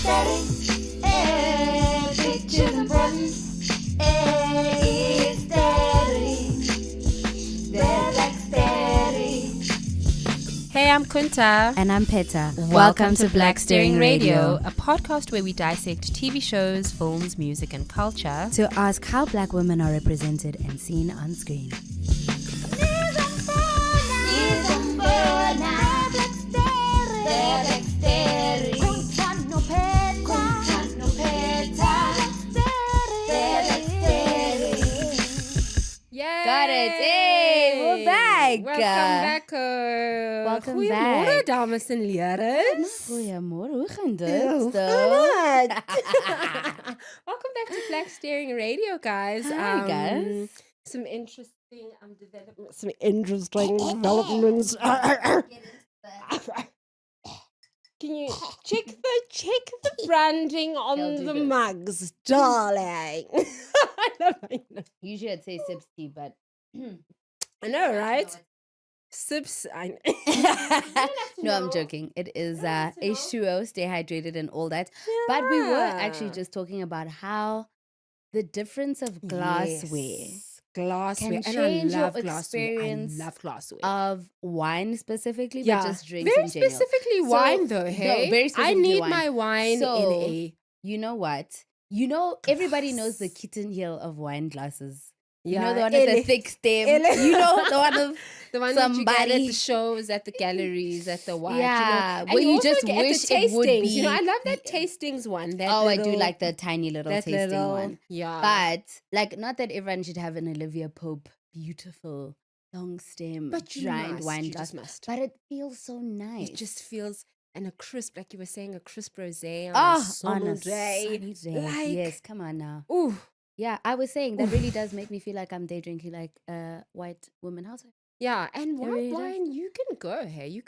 Sterring, picture important. Is Sterring, they're like Sterring. Hey, I'm Kunta. And I'm Peta. Welcome to Black Sterring Radio, a podcast where we dissect TV shows, films, music, and culture. To ask how black women are represented and seen on screen. Yay! Got it. Hey, we're back. Welcome back. Welcome Goeiemôre, back. dames en heren. Goeiemôre, hoe gaan dit? Welcome back to Black Sterring Radio, guys. Hi, guys. Some interesting developments. Can you check the branding on They'll do the this. mugs, darling? I know. Usually I'd say sips tea, but I know, right? Sips. no, I'm joking. It is H2O, stay hydrated and all that. But we were actually just talking about how the difference of glassware Glassware. can And I change your love glassware. experience I love glassware. of wine specifically, Yeah, but just drinks very in general. specifically So- wine, though. no, Hey, very I specifically need wine. my wine So- in a. You know what? You know, everybody knows the kitten heel of wine glasses. You know Yeah, the one with the ele- thick stem. ele- You know the one of The one that you get at somebody. the shows, at the galleries, at the wine. Yeah, you know? where you also just get at the wish it would tastings. be- You know, I love that tastings one. That I do little- like the tiny little that tasting little, one. Yeah. But like, not that everyone should have an Olivia Pope beautiful long stem But you giant must, wine you glass. just must. But it feels so nice. It just feels, and a crisp, like you were saying, a crisp rosé on oh, a summer day. sunny day. Like- Yes, come on now. Ooh, Yeah, I was saying that really does make me feel like I'm day drinking like a white woman housewife. yeah. And It white really does. wine, you can go. Hey, you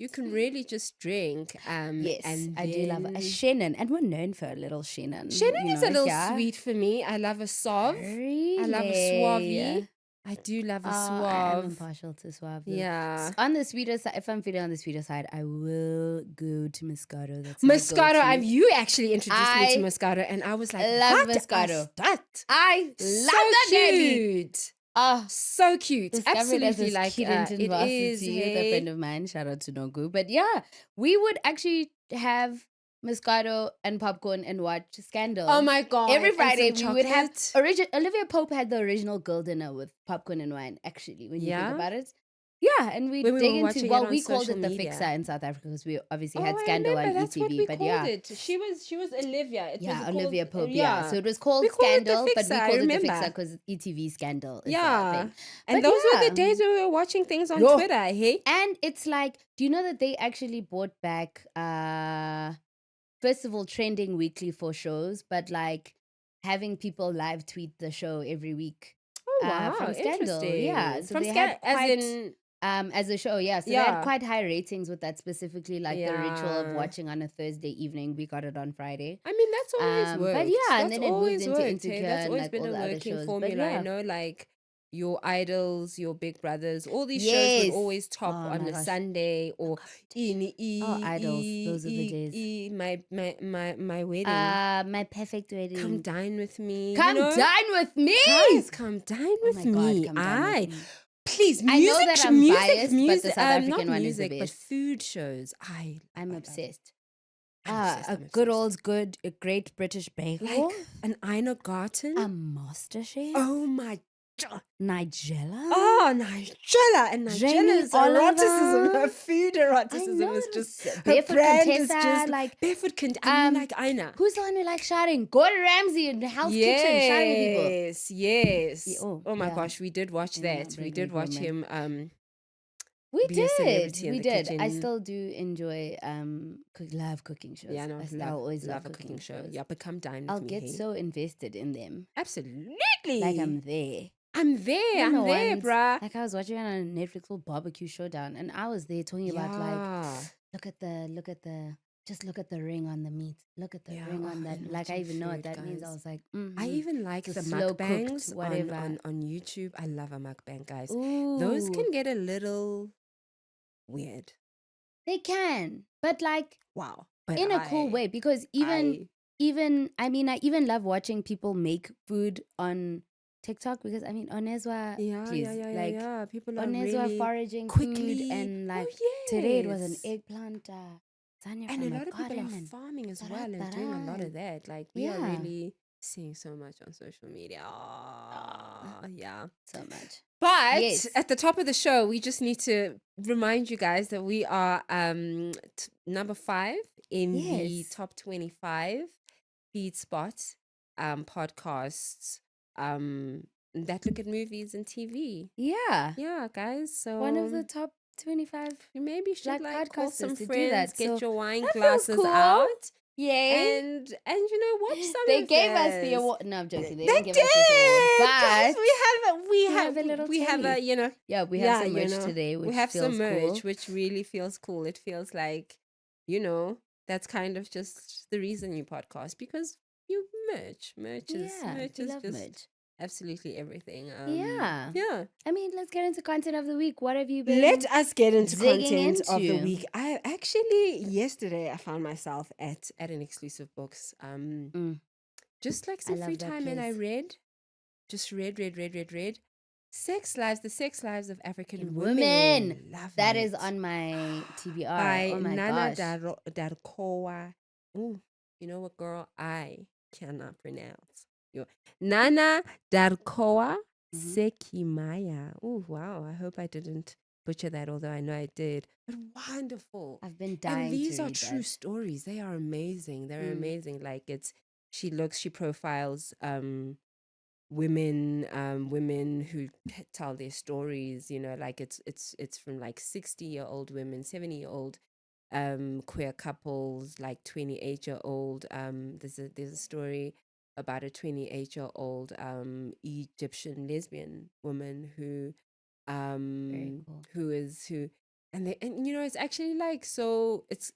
can really just drink. Yes, and I do love a then- Shannon, and we're known for a little Shannon. Shannon you is a know, little yeah. sweet for me. I love a sauve. Really? I love a suave. I do love a Oh, I'm suave. partial to suave. though. Yeah. On the sweeter side, if I'm feeling on the sweeter side, I will go to Moscato. That's Moscato, my go-to. you actually introduced me I to Moscato, and I was like, love what Moscato. is that? I So love that baby. cute. Oh, So cute. discovered Absolutely as a like kid it in varsity is. with a Hey. friend of mine. Shout out to Nogu. But yeah, we would actually have Moscato and popcorn and watch Scandal. Oh my god. Every and Friday some we would have chocolate. Olivia Pope had the original girl dinner with popcorn and wine. Actually, when you Yeah? think about it, yeah, and we When we dig were into watching it well, on we called social it the media. Fixer in South Africa because we obviously Oh, had I Scandal remember. on That's what ETV. we But called yeah, it. She was Olivia. It yeah, was Olivia called, Pope. Yeah. so it was called We called it the Scandal, but we Fixer, I called it the remember. Fixer because ETV Scandal. Is Yeah. the thing. And But those were yeah. the days when we were watching things on Yo. Twitter, hey? And it's like, do you know that they actually brought back, first of all, trending weekly for shows, but like having people live tweet the show every week. Oh, wow. From Scandal, Interesting. yeah, so From they Scandal, had as quite- in... As a show, yeah. So they Yeah. had quite high ratings with that, specifically like the ritual of Yeah. watching on a Thursday evening. We got it on Friday. I mean, that's always worked. but yeah, and That's then it moved always into worked, Insecure That's and, always like, been all a the other working shows, but formula. I yeah. know, like, your idols, your big brothers, all these shows Yes. would always top Oh on my a gosh. Sunday or Idols, those are the days. My wedding. My perfect wedding. Come dine with me. Come you know? dine with me. Guys, come dine Oh with my me. God, come dine with me. Please, I know music, that I'm music, biased, but the music, South African not one is the music, but best. food shows. I'm love- obsessed. I'm obsessed, A I'm good obsessed. a great British bagel. Like an Ina Garten. a master chef. Oh my Nigella. Oh, Nigella. And Jamie Nigella's eroticism, Oliver. her food eroticism know, is it just, was her Barefoot brand is Contessa, just like, Barefoot I mean, um, like Ina. Who's the one who likes shouting? Gordon Ramsay in Hell's Kitchen shouting people. Yes. Yeah, Oh my yeah. gosh, we did watch Yeah, that. We bring did me watch moment. him. We be a did. celebrity in We the did. I kitchen. still do enjoy love cooking shows. Yeah, no, I still love, always love love a cooking show. shows. Yeah, but come dine with I'll me. get hey? so invested in them. Absolutely. Like I'm there. I'm there. You I'm know, there, once, bruh. Like I was watching on a Netflix called Barbecue Showdown, and I was there talking about like, Yeah. look at the just look at the ring on the meat. Look at the Yeah, ring oh, on that. and Like I watching even know what food, that means. I guys. was like, I even like The the slow cooked, mukbangs whatever. on YouTube. I love a mukbang, guys. ooh, Those can get a little weird. They can, but like Wow. But in a cool way, because I I mean, I even love watching people make food on TikTok, because I mean, Onezwa, please, like yeah. People are Onezwa really foraging food, quickly. and like Oh today it was an yes. eggplant lasagna And a from a lot of people are garden, and farming as well and doing a lot taran. of that. Like we are Yeah. really seeing so much on social media. Ah, Yeah. so much. But Yes. at the top of the show, we just need to remind you guys that we are number 5 in the Yes. top 25 feed spot podcasts that look at movies and TV. Yeah. Yeah, guys. So One of the top 25 you maybe should black like call podcasters some to do friends, that. get So your wine that feels glasses cool. out, Yay. and you know, watch some They of gave us the this. award. No, I'm joking. They They didn't give us this award. did, guys. But We have a little have a telly. you know Yeah, we have some you merch know, today, which we have feels some merch cool. which really feels cool. It feels like, you know, that's kind of just the reason you podcast, because you merch Yeah, merch we is love just merch. absolutely everything. Yeah. Yeah. I mean, let's get into content of the week. What have you been Let us get into digging content of the into? week. I actually yesterday I found myself at an exclusive books. Just like I some love free that time, and I place. read. Just read. The Sex Lives of African Women. Women. Love That it. is on my TBR. By Oh my Nana gosh. Darkowa. Ooh, you know what, girl? I cannot pronounce. Nana Darkowa Mhm. Sekimaya. Oh, wow. I hope I didn't butcher that, although I know I did. But wonderful. I've been And dying these to are read true that. stories. They are amazing. They're amazing. Like she profiles women who tell their stories, you know, like it's from like 60-year-old women, 70-year-old queer couples, like 28-year-old there's a story about a 28-year-old Egyptian lesbian woman Very cool. who and you know, it's actually like, so it's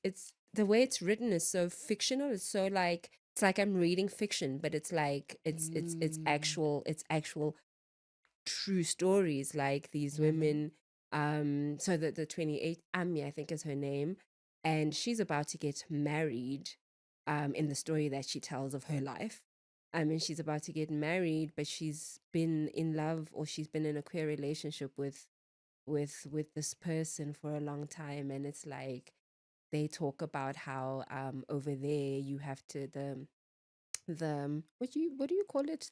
the way it's written is so fictional. It's like I'm reading fiction, but it's like it's actual true stories. Like these Love it. women, so the 28, Ami I think is her name, and she's about to get married in the story that she tells of her life. I mean, she's about to get married, but she's been in love, or she's been in a queer relationship with this person for a long time. And it's like they talk about how over there you have to the what do you call it,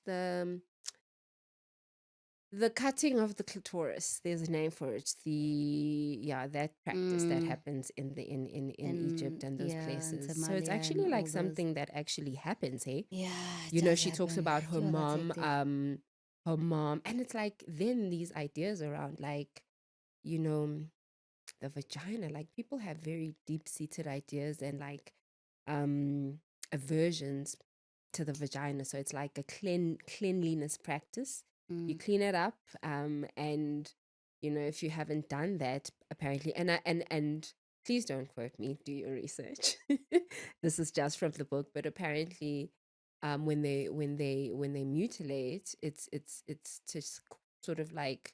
the cutting of the clitoris. There's a name for it. That practice that happens in Egypt and those Yeah, in places. So it's Somalia actually and like all those. something that actually happens, hey? Yeah, it You know, does she talks happen. about her Yo, that's mom, hectic. and it's like then these ideas around, like, you know, the vagina. Like people have very deep-seated ideas and like aversions to the vagina. So it's like a cleanliness practice. You clean it up, and you know, if you haven't done that, apparently, and please don't quote me, do your research. This is just from the book, but apparently, when they mutilate, it's just sort of like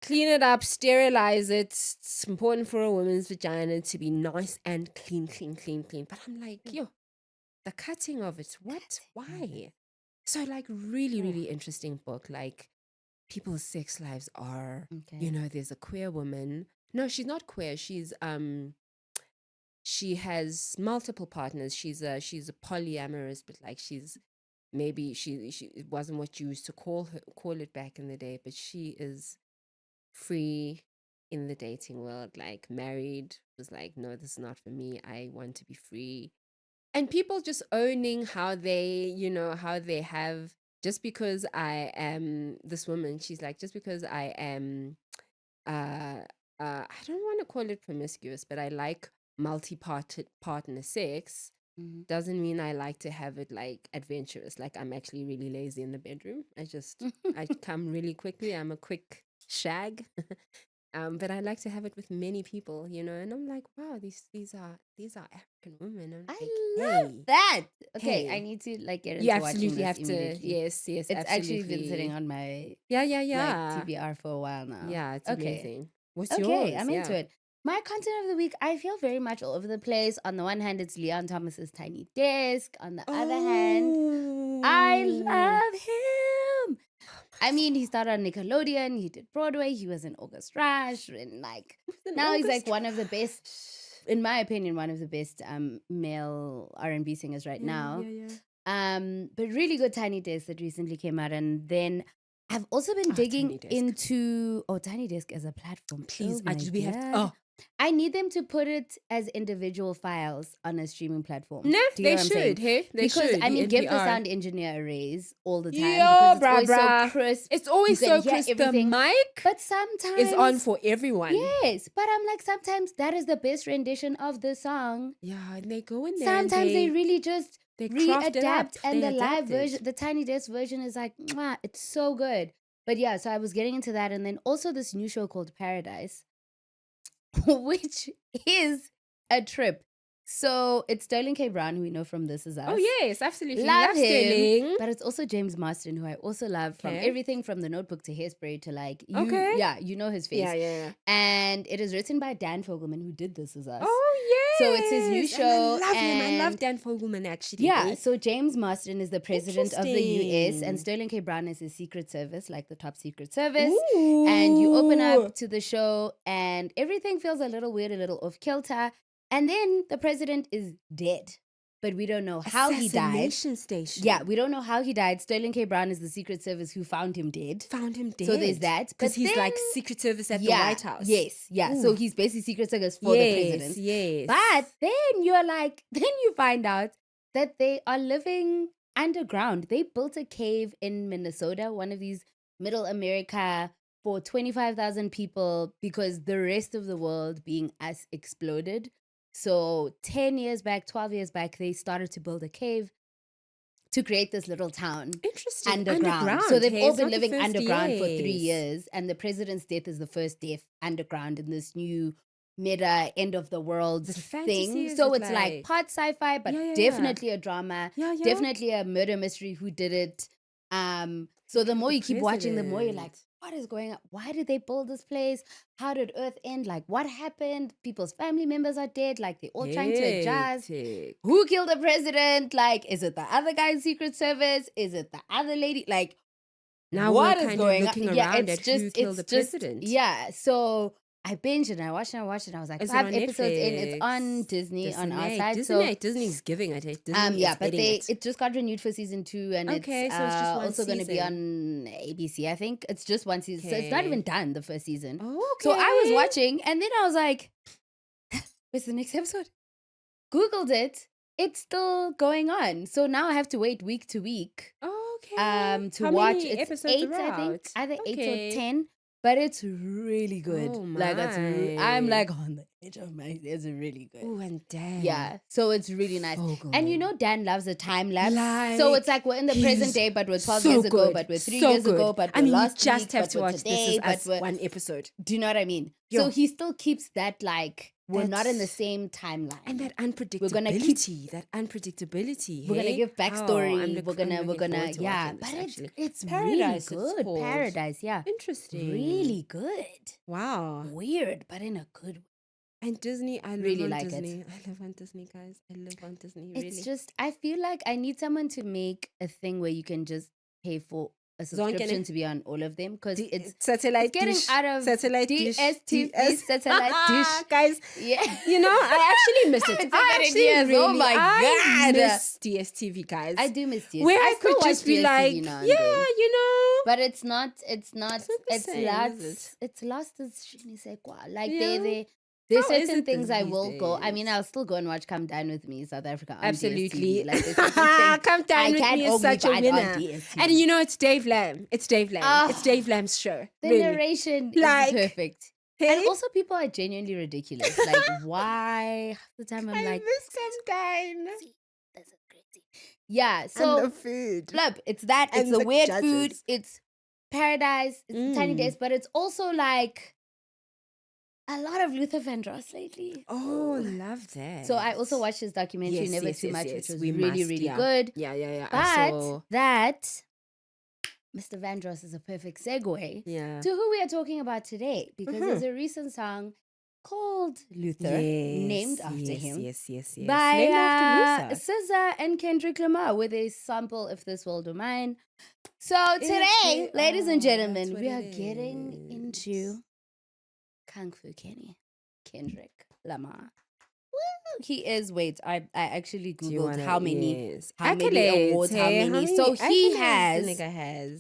clean it up, sterilize it. It's important for a woman's vagina to be nice and clean. But I'm like, yo, the cutting of it, what? Why? So like really interesting book. Like people's sex lives are, you Okay. know, there's a queer woman. No, she's not queer. She has multiple partners. She's a polyamorous, but like she's maybe she it wasn't what you used to call it back in the day, but she is free in the dating world, like married, was like, no, this is not for me. I want to be free. And people just owning how they, you know, how they have, just because I am this woman, she's like, just because I am uh I don't want to call it promiscuous, but I like partner sex, doesn't mean I like to have it like adventurous. Like I'm actually really lazy in the bedroom. I come really quickly. I'm a quick shag. But I like to have it with many people, you know. And I'm like, wow, these are African women. I'm like, I love hey, that. Okay, I hey, need to like get you into watching absolutely this have to. immediately. Yes, It's actually been sitting absolutely. on my Yeah, like TBR for a while now. yeah. It's Okay. amazing. What's Okay, yours? I'm into Yeah. it. My content of the week, I feel very much all over the place. On the one hand, it's Leon Thomas's Tiny Desk. On the other hand, I love him. I mean, he started on Nickelodeon, he did Broadway, he was in August Rush, and like now he's like one of the best, in my opinion, one of the best male R&B singers right now. But really good Tiny Desk that recently came out, and then I've also been digging into Tiny Desk as a platform. Please, Oh we my have God. I need them to put it as individual files on a streaming platform. No, Do you they know what I'm saying? should. Hey, they Because should. I mean, give the NPR. sound engineer a raise all the time Yo, because it's always bruh. so crisp. It's always You can so hear crisp. everything. The mic But sometimes is on for everyone. Yes, but I'm like, sometimes that is the best rendition of the song. Yeah, and they go in there. Sometimes they really just they craft it up. readapt, and They the live adapt it. version, the Tiny Desk version, is like, mwah, it's so good. But yeah, so I was getting into that, and then also this new show called Paradise, which is a trip. So it's Sterling K. Brown, who we know from This Is Us. Oh yes, absolutely. Love him. Sterling. But it's also James Marsden, who I also love from Okay. everything from The Notebook to Hairspray to like, Okay. yeah, you know his face. Yeah. And it is written by Dan Fogelman, who did This Is Us. Oh yes. So it's his new show. And I love him. I love and- Dan Fogelman actually. Yeah, so James Marsden is the president of the US, Interesting. and Sterling K. Brown is his Secret Service, like the top Secret Service. And you open up to the show, and everything feels a little weird, a little off kilter. And then the president is dead, but we don't know how he died. Assassination Station. Yeah, we don't know how he died. Sterling K. Brown is the Secret Service who found him dead. Found him dead. So there's that. Because But he's like then- Secret Service at the Yeah, White House. Yes, yeah. So Ooh. he's basically Secret Service for the president. Yes. But then you find out that they are living underground. They built a cave in Minnesota, one of these middle America, for 25,000 people because the rest of the world, being us, exploded. So 10 years back, 12 years back, they started to build a cave to create this little town. Interesting. Underground. So they've all It's been not the living first underground for 3 years. years, and the president's death is the first death underground in this new meta end of the world Is it a fantasy? thing. Is So it it's like part sci-fi, but Yeah. definitely a drama, Yeah. definitely a murder mystery. Who did it? So the more you keep watching, the more you're like, what is going on? Why did they build this place? How did Earth end? Like, what happened? People's family members are dead. Like, they're all trying to adjust. Hectic. Who killed the president? Like, is it the other guy's Secret Service? Is it the other lady? Like, Now what we're is kind going of on? looking Yeah, around it's at just who killed the just president. yeah. So I binged and I watched and I watched and I was like Is it 5 on episodes in. It's on Netflix? Disney on our Disney. side. Disney's giving it. Disney Yeah, is but getting it just got renewed for season 2, and Okay, it's, so it's just one also going to be season. on ABC. I think it's just one season, so it's not Okay. even done the first season. Oh, okay. So I was watching, and then I was like, "Where's the next episode?" Googled it. It's still going on. So now I have to wait week to week Okay. to How watch. many It's episodes 8, are I think, out? either 8 Okay. or 10. But it's really good. Oh Like I'm my. like on the edge of my. It's really good. Oh, and Dan. Yeah, so it's really nice. And you know, Dan loves a time lapse. So it's like we're in the he's present day, but we're 12 so years ago, good, but we're 3 so years ago, good. but I we're mean, last you just week, have but to we're watch today, This Is but Us we're, one episode. do you know what I mean? Yeah. So he still keeps that like we're not in the That's- same timeline. And that We're gonna keep- unpredictability, that unpredictability. we're gonna hey? give Oh, backstory. I'm we're looking gonna forward to yeah. watching But this, actually. it's Paradise, really it's good. called. Paradise, yeah. Interesting. Really good. Wow. Weird, but in a good way. And Disney, I Really live on like it. Disney. I live on Disney, guys. I live on Disney. It's Really. just I feel like I need someone to make a thing where you can just pay for a subscription to be on all of them because it's satellite getting dish, out of satellite dish, DSTV DS. satellite dish. Guys, Yeah. you know, I actually miss Haven't it. said that I in actually years. really, Oh my I God. miss DSTV, guys. I do miss DSTV. Where I I could still just watch be DSTV like, now and yeah, then. you know. But it's not not the it's same, lost is it's lost its je ne sais quoi. Like Yeah. there's How is certain it things I these will go. I mean, days? I'll still go and watch Come Dine With Me, South Africa on Absolutely. DSTV. Like, there's certain things Come I Down With can't Me is only such a find on winner. DSTV. And you know, it's Dave Lamb. It's Dave Lamb. Ah. It's Dave Lamb's show. the really. narration Like, is perfect. Hey? And also, people are genuinely ridiculous. Like, why? Half the time, I'm like, miss Come Down. this is crazy. Yeah, so And the food. Blub, it's that. And It's the the weird food. judges. It's Paradise. It's the Tiny Mm. Days, but it's also like a lot of Luther Vandross lately. Oh, love that. So I also watched his documentary, Yes, Never yes, Too yes, Much, yes. which was We really, must, really yeah. good. Yeah. I But saw. that Mr. Vandross is a perfect segue Yeah. to who we are talking about today because Mhm. there's a recent song called Luther, named after him. Yes. By Named after Luther. SZA and Kendrick Lamar with a sample If This World Were Mine. So today, If they ladies and are, gentlemen, that's we what are it getting is. into Kung Fu Kenny, Kendrick Lamar. Woo! He is, wait, I actually Do you Googled wanna- how many yes. how many Accolades, awards, how hey, many. So he accolades the has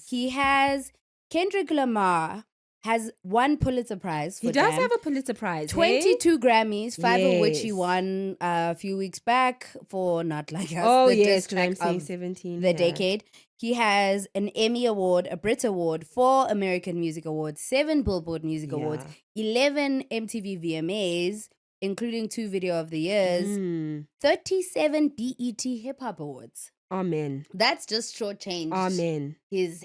nigga has. Kendrick Lamar has one Pulitzer Prize for He does Damn, have a Pulitzer Prize. 22 Grammys, 5 of which he Yes. won a few weeks back for Not Like Us, Oh the yes, diss because I'm track saying of 17. the yeah. decade. He has an Emmy Award, a Brit Award, 4 American Music Awards, 7 Billboard Music Awards, 11 MTV VMAs, including 2 Video of the Years, 37 BET Hip Hop Awards. Amen. That's just shortchanged Amen. his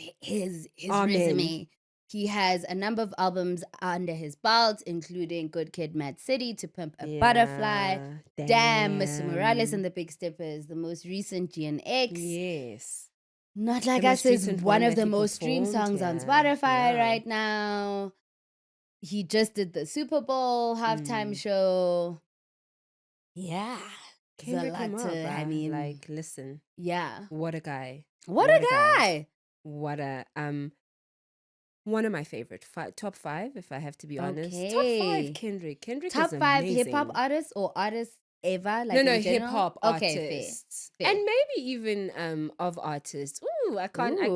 Amen. resume. He has a number of albums under his belt, including Good Kid, Mad City, To Pimp a Butterfly, Damn, Mr. Morales and the Big Steppers, the most recent GNX. Yes. Not Like The Us most is recent one one of that the he most streamed performed, songs on yeah, Spotify yeah. right now. He just did the Super Bowl halftime show. Yeah. There's a Kendrick lot Lamar, to, I bruh. mean, like, listen, yeah. what a guy. What a guy. What a one of my favorite top 5, if I have to be honest. Top Okay. 5 Kendrick. Kendrick Top is 5 amazing. hip hop artists or artists ever? Like no, in hip general? hop Okay, artists, fair. and maybe even of artists. Ooh, I can't Okay,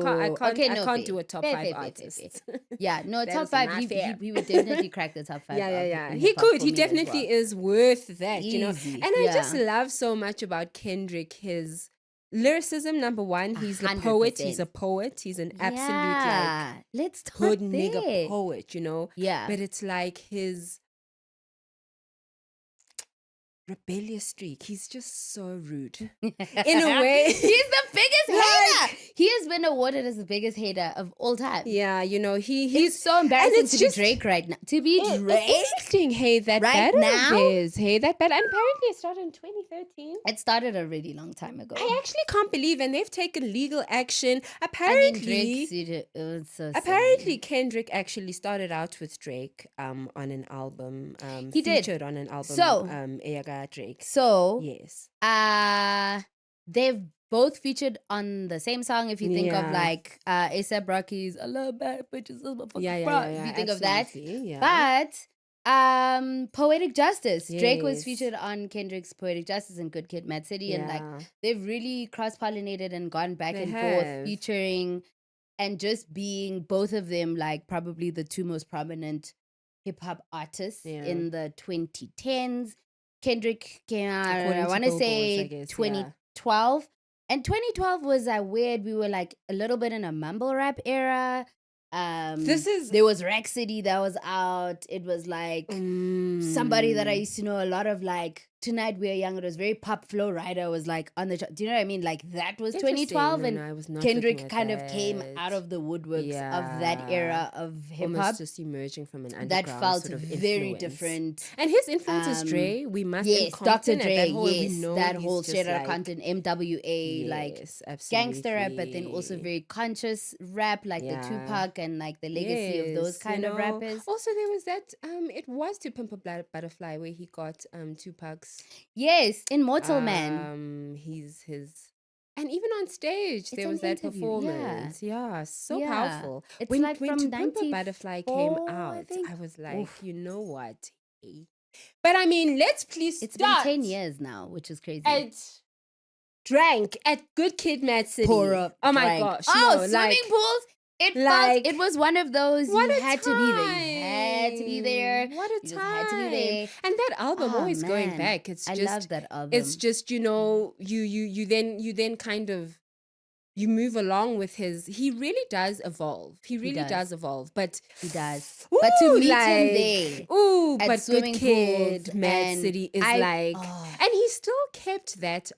no, fair. do a top fair, 5 fair. artists. Yeah, no, That top is 5. not fair. He would definitely crack the top 5. Yeah. in He hip-hop could. for He me as definitely well. is worth that, you know. Easy, And I just yeah. love so much about Kendrick, his lyricism, number one. He's a poet. He's 100%. a poet. He's an absolute Yeah. Let's good start nigga there. poet, you know. Yeah. But it's like his rebellious streak. He's just so rude. In a way. He's the biggest Like- hater. He has been awarded as the biggest hater of all time. Yeah, you know, He's he's so embarrassing it's to just- be Drake right now. To be It's Drake? interesting. Hey, that Right battle now? of theirs. Hey, that battle. And apparently it started in 2013. It started a really long time ago. I actually can't believe, and they've taken legal action. I Apparently, mean, Drake sued it. It was so apparently silly. Kendrick actually started out with Drake on an album. He did. Featured on an album. So- Eyaga Drake. So, Yes. they've both featured on the same song. If you think of Yeah. like A$AP Rocky's "I Love Bad Bitches," oh my fucking bra. If you think of that, absolutely, yeah. but Poetic Justice. Drake was Yes. featured on Kendrick's Poetic Justice and Good Kid, Mad City, and like Yeah. they've really cross pollinated and gone back They and forth, have. featuring and just being both of them like probably the two most prominent hip hop artists Yeah. in the 2010s. Kendrick came out, According I to want to Billboards, say I guess, 2012. And 2012 was weird. We were like a little bit in a mumble rap era. This is- There was Rhapsody that was out. It was like somebody that I used to know a lot of, like Tonight We're Young. It was very pop. Flow Rider was like on the do you know what I mean? Like that was Interesting. 2012, No, and no, I was not Kendrick looking at kind of came that. out of the woodworks of that Yeah. era of hip hop. Almost just emerging from an underground That felt sort of very influence. different. And his influence is Um, Dre. We must Yes, and Dr. Compton, and Dre. that whole, we Yes, know that he's whole just straight out like- content, MWA, like Yes, gangster rap, but then also absolutely. very conscious rap, like Yeah. the Tupac and like the legacy of those Yes, kind you of know. rappers. Also, there was that it was To Pimp a Butterfly where he got Tupac's Yes, Immortal Man. he's his, and even on stage there an was that interview, performance. Yeah, so Yeah. powerful. It's when like when from To Pimp a Butterfly came 94, I out, think. I was like, Oof. you know what? Hey. But I mean, let's please It's start been 10 years now, which is crazy. at Drank at Good Kid, Mad City. Pour up, oh my drank. gosh! Oh, no, swimming like, pools. It like, felt, it was one of those what you a had to be there. You had to be there. What a You just time! had to be there. And that album, Oh, always going man. back, it's I just love that album. it's just, you know, you then kind of you move along with his. He really does evolve. He really does. does evolve. But He does. But to ooh, meet him like, there ooh, at but Good swimming Kid, pools Mad and City is I- like, oh. and he still kept that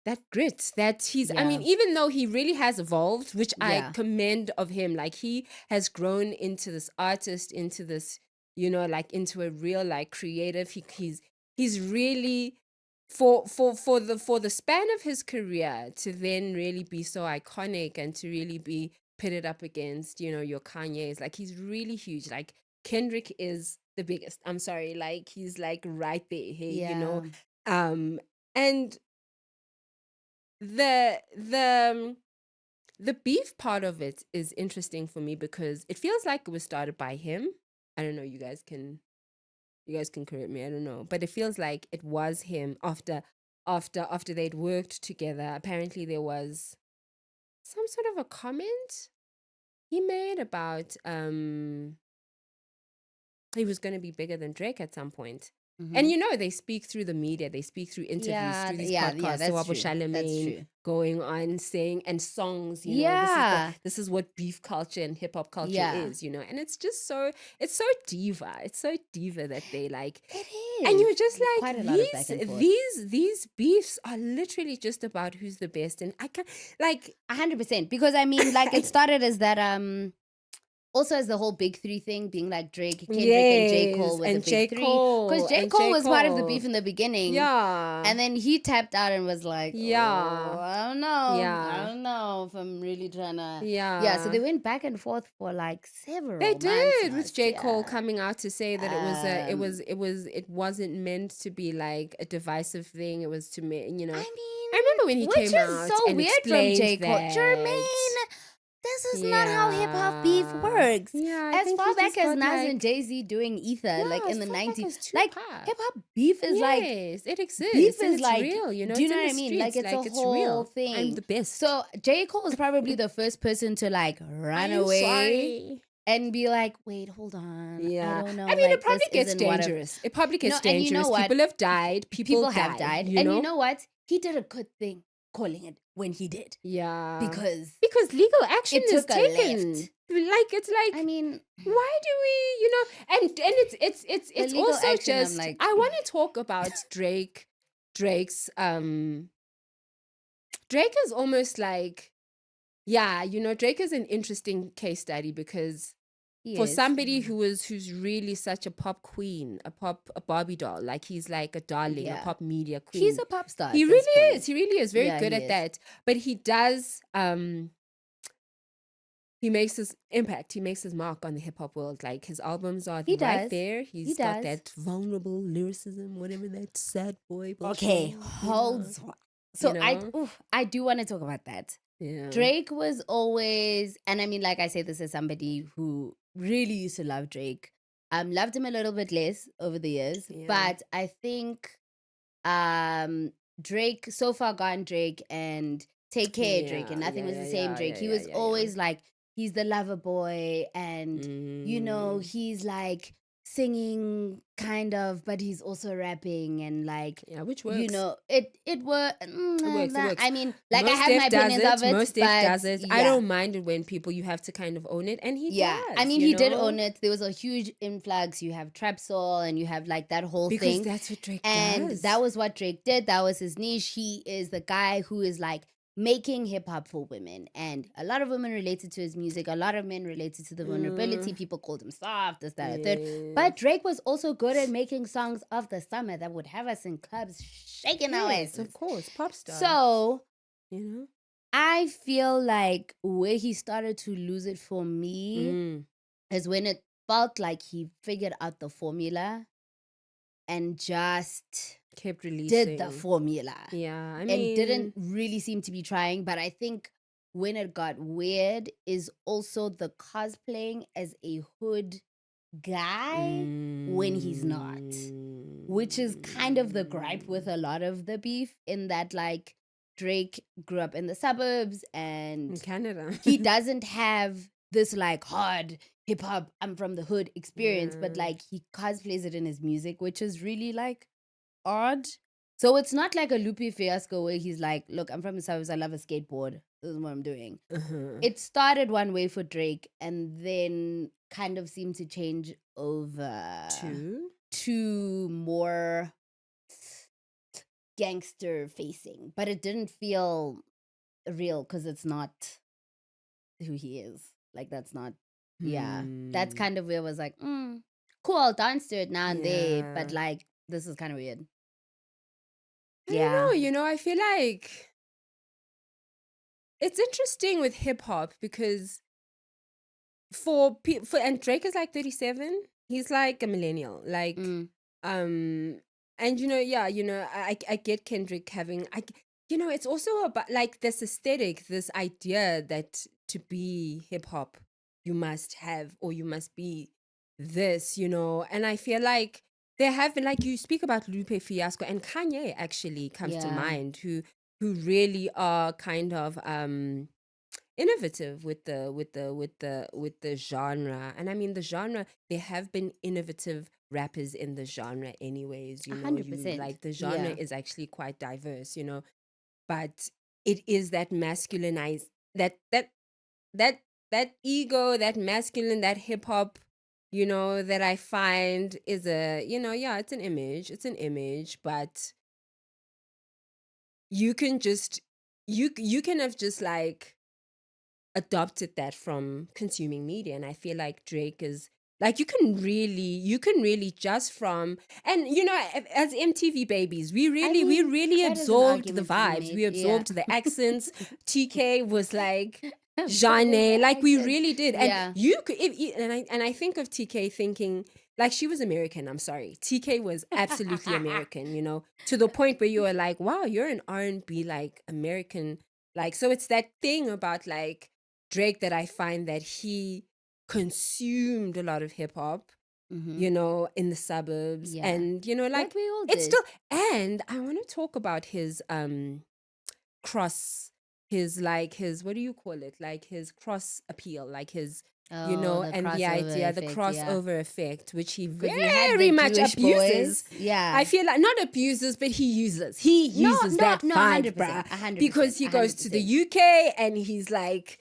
that grit that he's I mean, Yeah. even though he really has evolved, which Yeah. I commend of him, like he has grown into this artist, into this, you know, like into a real like creative. He's really for the span of his career to then really be so iconic and to really be pitted up against, you know, your Kanye's, like he's really huge. Like Kendrick is the biggest. I'm sorry, like he's like right there, hey, Yeah. and the the the beef part of it is interesting for me because it feels like it was started by him. I don't know, you guys can correct me, I don't know, but it feels like it was him after they'd worked together. Apparently there was some sort of a comment he made about he was going to be bigger than Drake at some point. And Mhm. they speak through the media, they speak through interviews, Yeah, through these yeah, podcasts. So that's Abu true. That's Charlemagne true. going on saying, and songs, Yeah. this is what beef culture and hip hop culture Yeah. is, and it's just it's so diva. It's so diva that they like, It and is. you're just There's like, quite a lot of back and forth. these beefs are literally just about who's the best. And I can't, like, 100%. Because I mean, like it started as that also as the whole big three thing being like Drake, Kendrick, and J. Cole yes, were the and big J. three. Because Cole, J. and Cole J. was part of the Cole. beef in the beginning. Yeah. And then he tapped out and was like, Yeah. oh, I don't know. Yeah. I don't know if I'm really trying to. Yeah. Yeah, so they went back and forth for like several They months. did, with Must, J. Cole yeah. coming out to say that it wasn't meant to be like a divisive thing. It was to me, I mean, I remember when he which came is out so and weird from explained J. Cole. that. Jermaine, this is not how hip hop beef Yeah. works. Yeah, I As think far he back just as got, Nas and like, Jay Z doing Ether, like yeah, in the as far back 90s, as like Tupac. hip hop beef is like Yes, it exists, beef and is it's like, real. do you It's know in what the I mean? Like streets, it's a it's whole real. thing. I'm the best. So J. Cole is probably the first person to like run I'm away sorry. and be like, wait, hold on. I Yeah. don't know. I mean, it like probably this gets isn't what I've dangerous. It probably gets No, and you know dangerous. what? People have died. People have die, died. And you know what? He did a good thing calling it when he did. Yeah. Because legal action it is took a taken. left. Like, it's like, I mean, why do we, and it's legal also action, I'm just, like- I want to talk about Drake's Drake is almost like, yeah, Drake is an interesting case study because he for is. somebody who's really such a pop queen, a Barbie doll, like he's like a darling, a Yeah. pop media queen. He's a pop star. He at this really point. is. He really is very Yeah, good he at is. that. But he does he makes his impact. He makes his mark on the hip hop world. Like, his albums are He right does. there. He's He got does. that vulnerable lyricism, whatever that sad boy bullshit. Okay, hold on. So know? I do want to talk about that. Yeah. Drake was always, and I mean, like I say, this is somebody who really used to love Drake. Loved him a little bit less over the years, Yeah. but I think Drake, So Far Gone Drake, and Take Care Drake, and Nothing Was the Same Drake. He was always like, he's the lover boy, and he's like singing kind of, but he's also rapping, and like, yeah, which works. it works. It works. I mean, like, Most I have my Def does opinions of it. Most Def but does it. I yeah. don't mind it when people, you have to kind of own it, and he does. I mean, he did know? own it. There was a huge influx. You have trap soul, and you have like that whole because thing. that's what Drake And does. that was what Drake did. That was his niche. He is the guy who is like making hip hop for women. And a lot of women related to his music. A lot of men related to the vulnerability. People called him soft, this, that, and third. But Drake was also good at making songs of the summer that would have us in clubs shaking our asses. of course, pop star. So you know, I feel like where he started to lose it for me is when it felt like he figured out the formula and just kept releasing. did the formula. Yeah, I mean, and didn't really seem to be trying. But I think when it got weird is also the cosplaying as a hood guy when he's not, which is kind of the gripe with a lot of the beef, in that like Drake grew up in the suburbs in and Canada. he doesn't have this like hard hip hop, I'm from the hood experience, but Yeah. like he cosplays it in his music, which is really like odd. So it's not like a Lupe Fiasco where he's like, look, I'm from the suburbs, I love a skateboard, this is what I'm doing. It started one way for Drake and then kind of seemed to change over to more gangster facing, but it didn't feel real because it's not who he is. Like, that's not, that's kind of where I was like, cool, I'll dance to it now and there, but Yeah. like, this is kind of weird. I don't know, I feel like it's interesting with hip hop because and Drake is like 37. He's like a millennial. Like, and I get Kendrick having it's also about like this aesthetic, this idea that to be hip hop you must have or you must be this, and I feel like there have been, like, you speak about Lupe Fiasco and Kanye actually comes to Yeah. mind, who really are kind of innovative with the genre. And I mean, the genre, there have been innovative rappers in the genre anyways, you 100%. like, the genre Yeah. is actually quite diverse, but it is that masculinized, that that ego, that masculine, that hip hop, that I find is yeah, it's an image, but you can just you can have just like adopted that from consuming media. And I feel like Drake is like, you can really just from, and as MTV babies, we really that is an absorbed the argument to be vibes, made. we Yeah. absorbed the accents. TK was like Absorbing Jeanne, the like we accents. really did. And Yeah. you could and I think of TK thinking like she was American. I'm sorry, TK was absolutely American, to the point where you were like, wow, you're an R&B like American. Like, so it's that thing about like Drake that I find that he consumed a lot of hip hop, Mm-hmm. in the suburbs. Yeah. And Like we all it's did. still, and I want to talk about his cross, his what do you call it? Like his cross appeal, like his Oh, the and the crossover idea, the effect. Yeah. crossover effect, which he Because we had the very much Jewish abuses. boys. Yeah. I feel like not abuses, but he uses that No, vibe, 100%. bruh, 100%. because he goes to the UK and he's like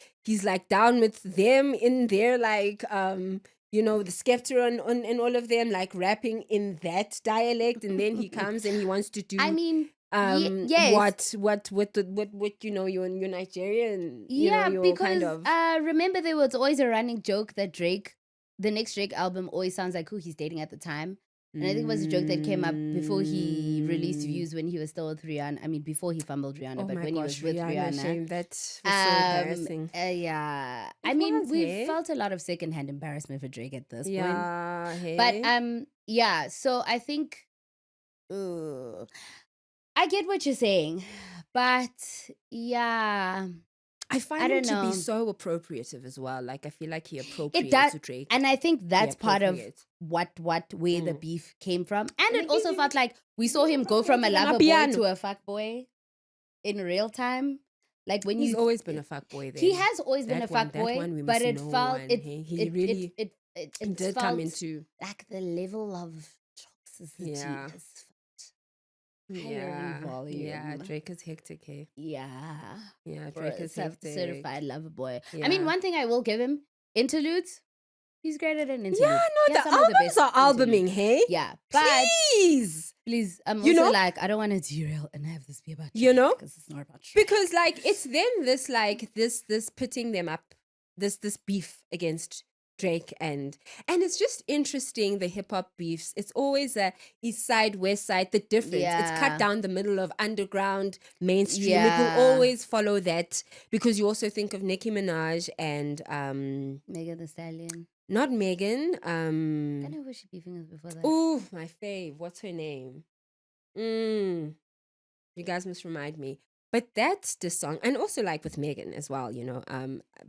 down with them in their like the Skepta and all of them, like rapping in that dialect, and then he comes and he wants to do I mean, yes. what your Nigerian, Yeah, your because kind of remember there was always a running joke that the next Drake album always sounds like who he's dating at the time. And I think it was a joke that came up before he released Views when he was still with Rihanna. I mean, before he fumbled Rihanna, oh but my when he gosh, was with Rihanna. shame, that was so embarrassing. Yeah. It I mean, was, we've hey? felt a lot of secondhand embarrassment for Drake at this point. Yeah, But hey? yeah, so I think I get what you're saying. But yeah, I find I him don't to be know. so appropriative as well. Like, I feel like he It appropriates does, Drake. and I think that's part of appropriate. where the beef came from. And it Like, also felt like we saw him go from a appropriated on a lover boy piano. to a fuck boy in real time. Like when He's you always been a fuckboy. Then he has always been a that one, fuck that boy, one we but must it know felt one. it Hey, he it really it it did felt come into like the level of toxicity Yeah. is higher in volume. yeah. Drake is hectic. Hey, Yeah. yeah, For Drake a is hectic. certified lover boy. I Yeah. mean, one thing I will give him, interludes. He's great at an interlude. Yeah, He no, has the some of albums best are albuming. interludes. Hey, Yeah, but please. I'm You also know? like, I don't want to derail and have this be about You know? because it's not about Drake. Because like it's then this pitting them up, this beef against Drake, and it's just interesting, the hip hop beefs. It's always a east side, west side, the difference. It's Yeah. cut down the middle of underground, mainstream. It Yeah. will always follow that, because you also think of Nicki Minaj and Megan the Stallion. not Megan. I know who she beefing with before that. Oh, my fave. What's her name? You guys must remind me. But that's the song, and also like with Megan as well,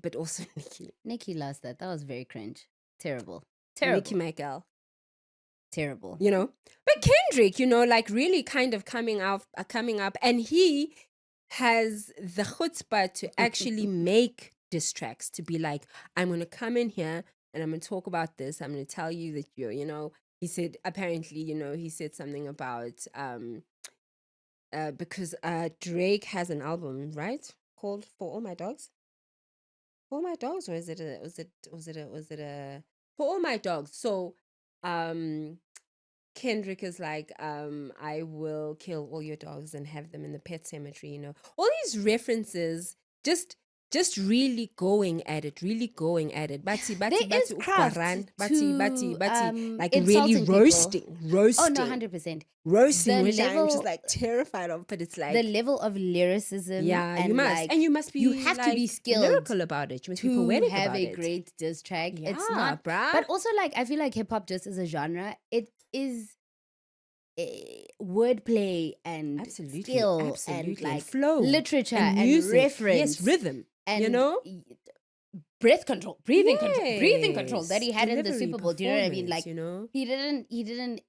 but also Nicki. Nicki lost that. That was very cringe. Terrible. Nicki Terrible. Michael, Terrible. But Kendrick, like really kind of coming up, and he has the chutzpah to actually make diss tracks, to be like, I'm gonna come in here and I'm gonna talk about this. I'm gonna tell you that he said, apparently, he said something about because Drake has an album, right? Called For All My Dogs. For All My Dogs, or is it a For All My Dogs? So Kendrick is like, I will kill all your dogs and have them in the pet cemetery, all these references, just just really going at it. Bati, There bati, is bati, craft ukwaran, to bati, like really insulting people. roasting. Oh no, 100%. Roasting, The which I'm just level- like terrified of, but it's The like, level of lyricism, yeah, and you must. like And you must be you have to be like, skilled lyrical about it. You must be to poetic have about a it. great diss track. It's Yeah, not, bruh. but also like I feel like hip hop just as a genre, it is wordplay and Absolutely, skill absolutely. and like flow literature and and music. reference, Yes, rhythm. and you know? breath control, breathing control that he Yes, had in the delivery, Super Bowl. Do you know what I mean? performance, Like you know? he didn't.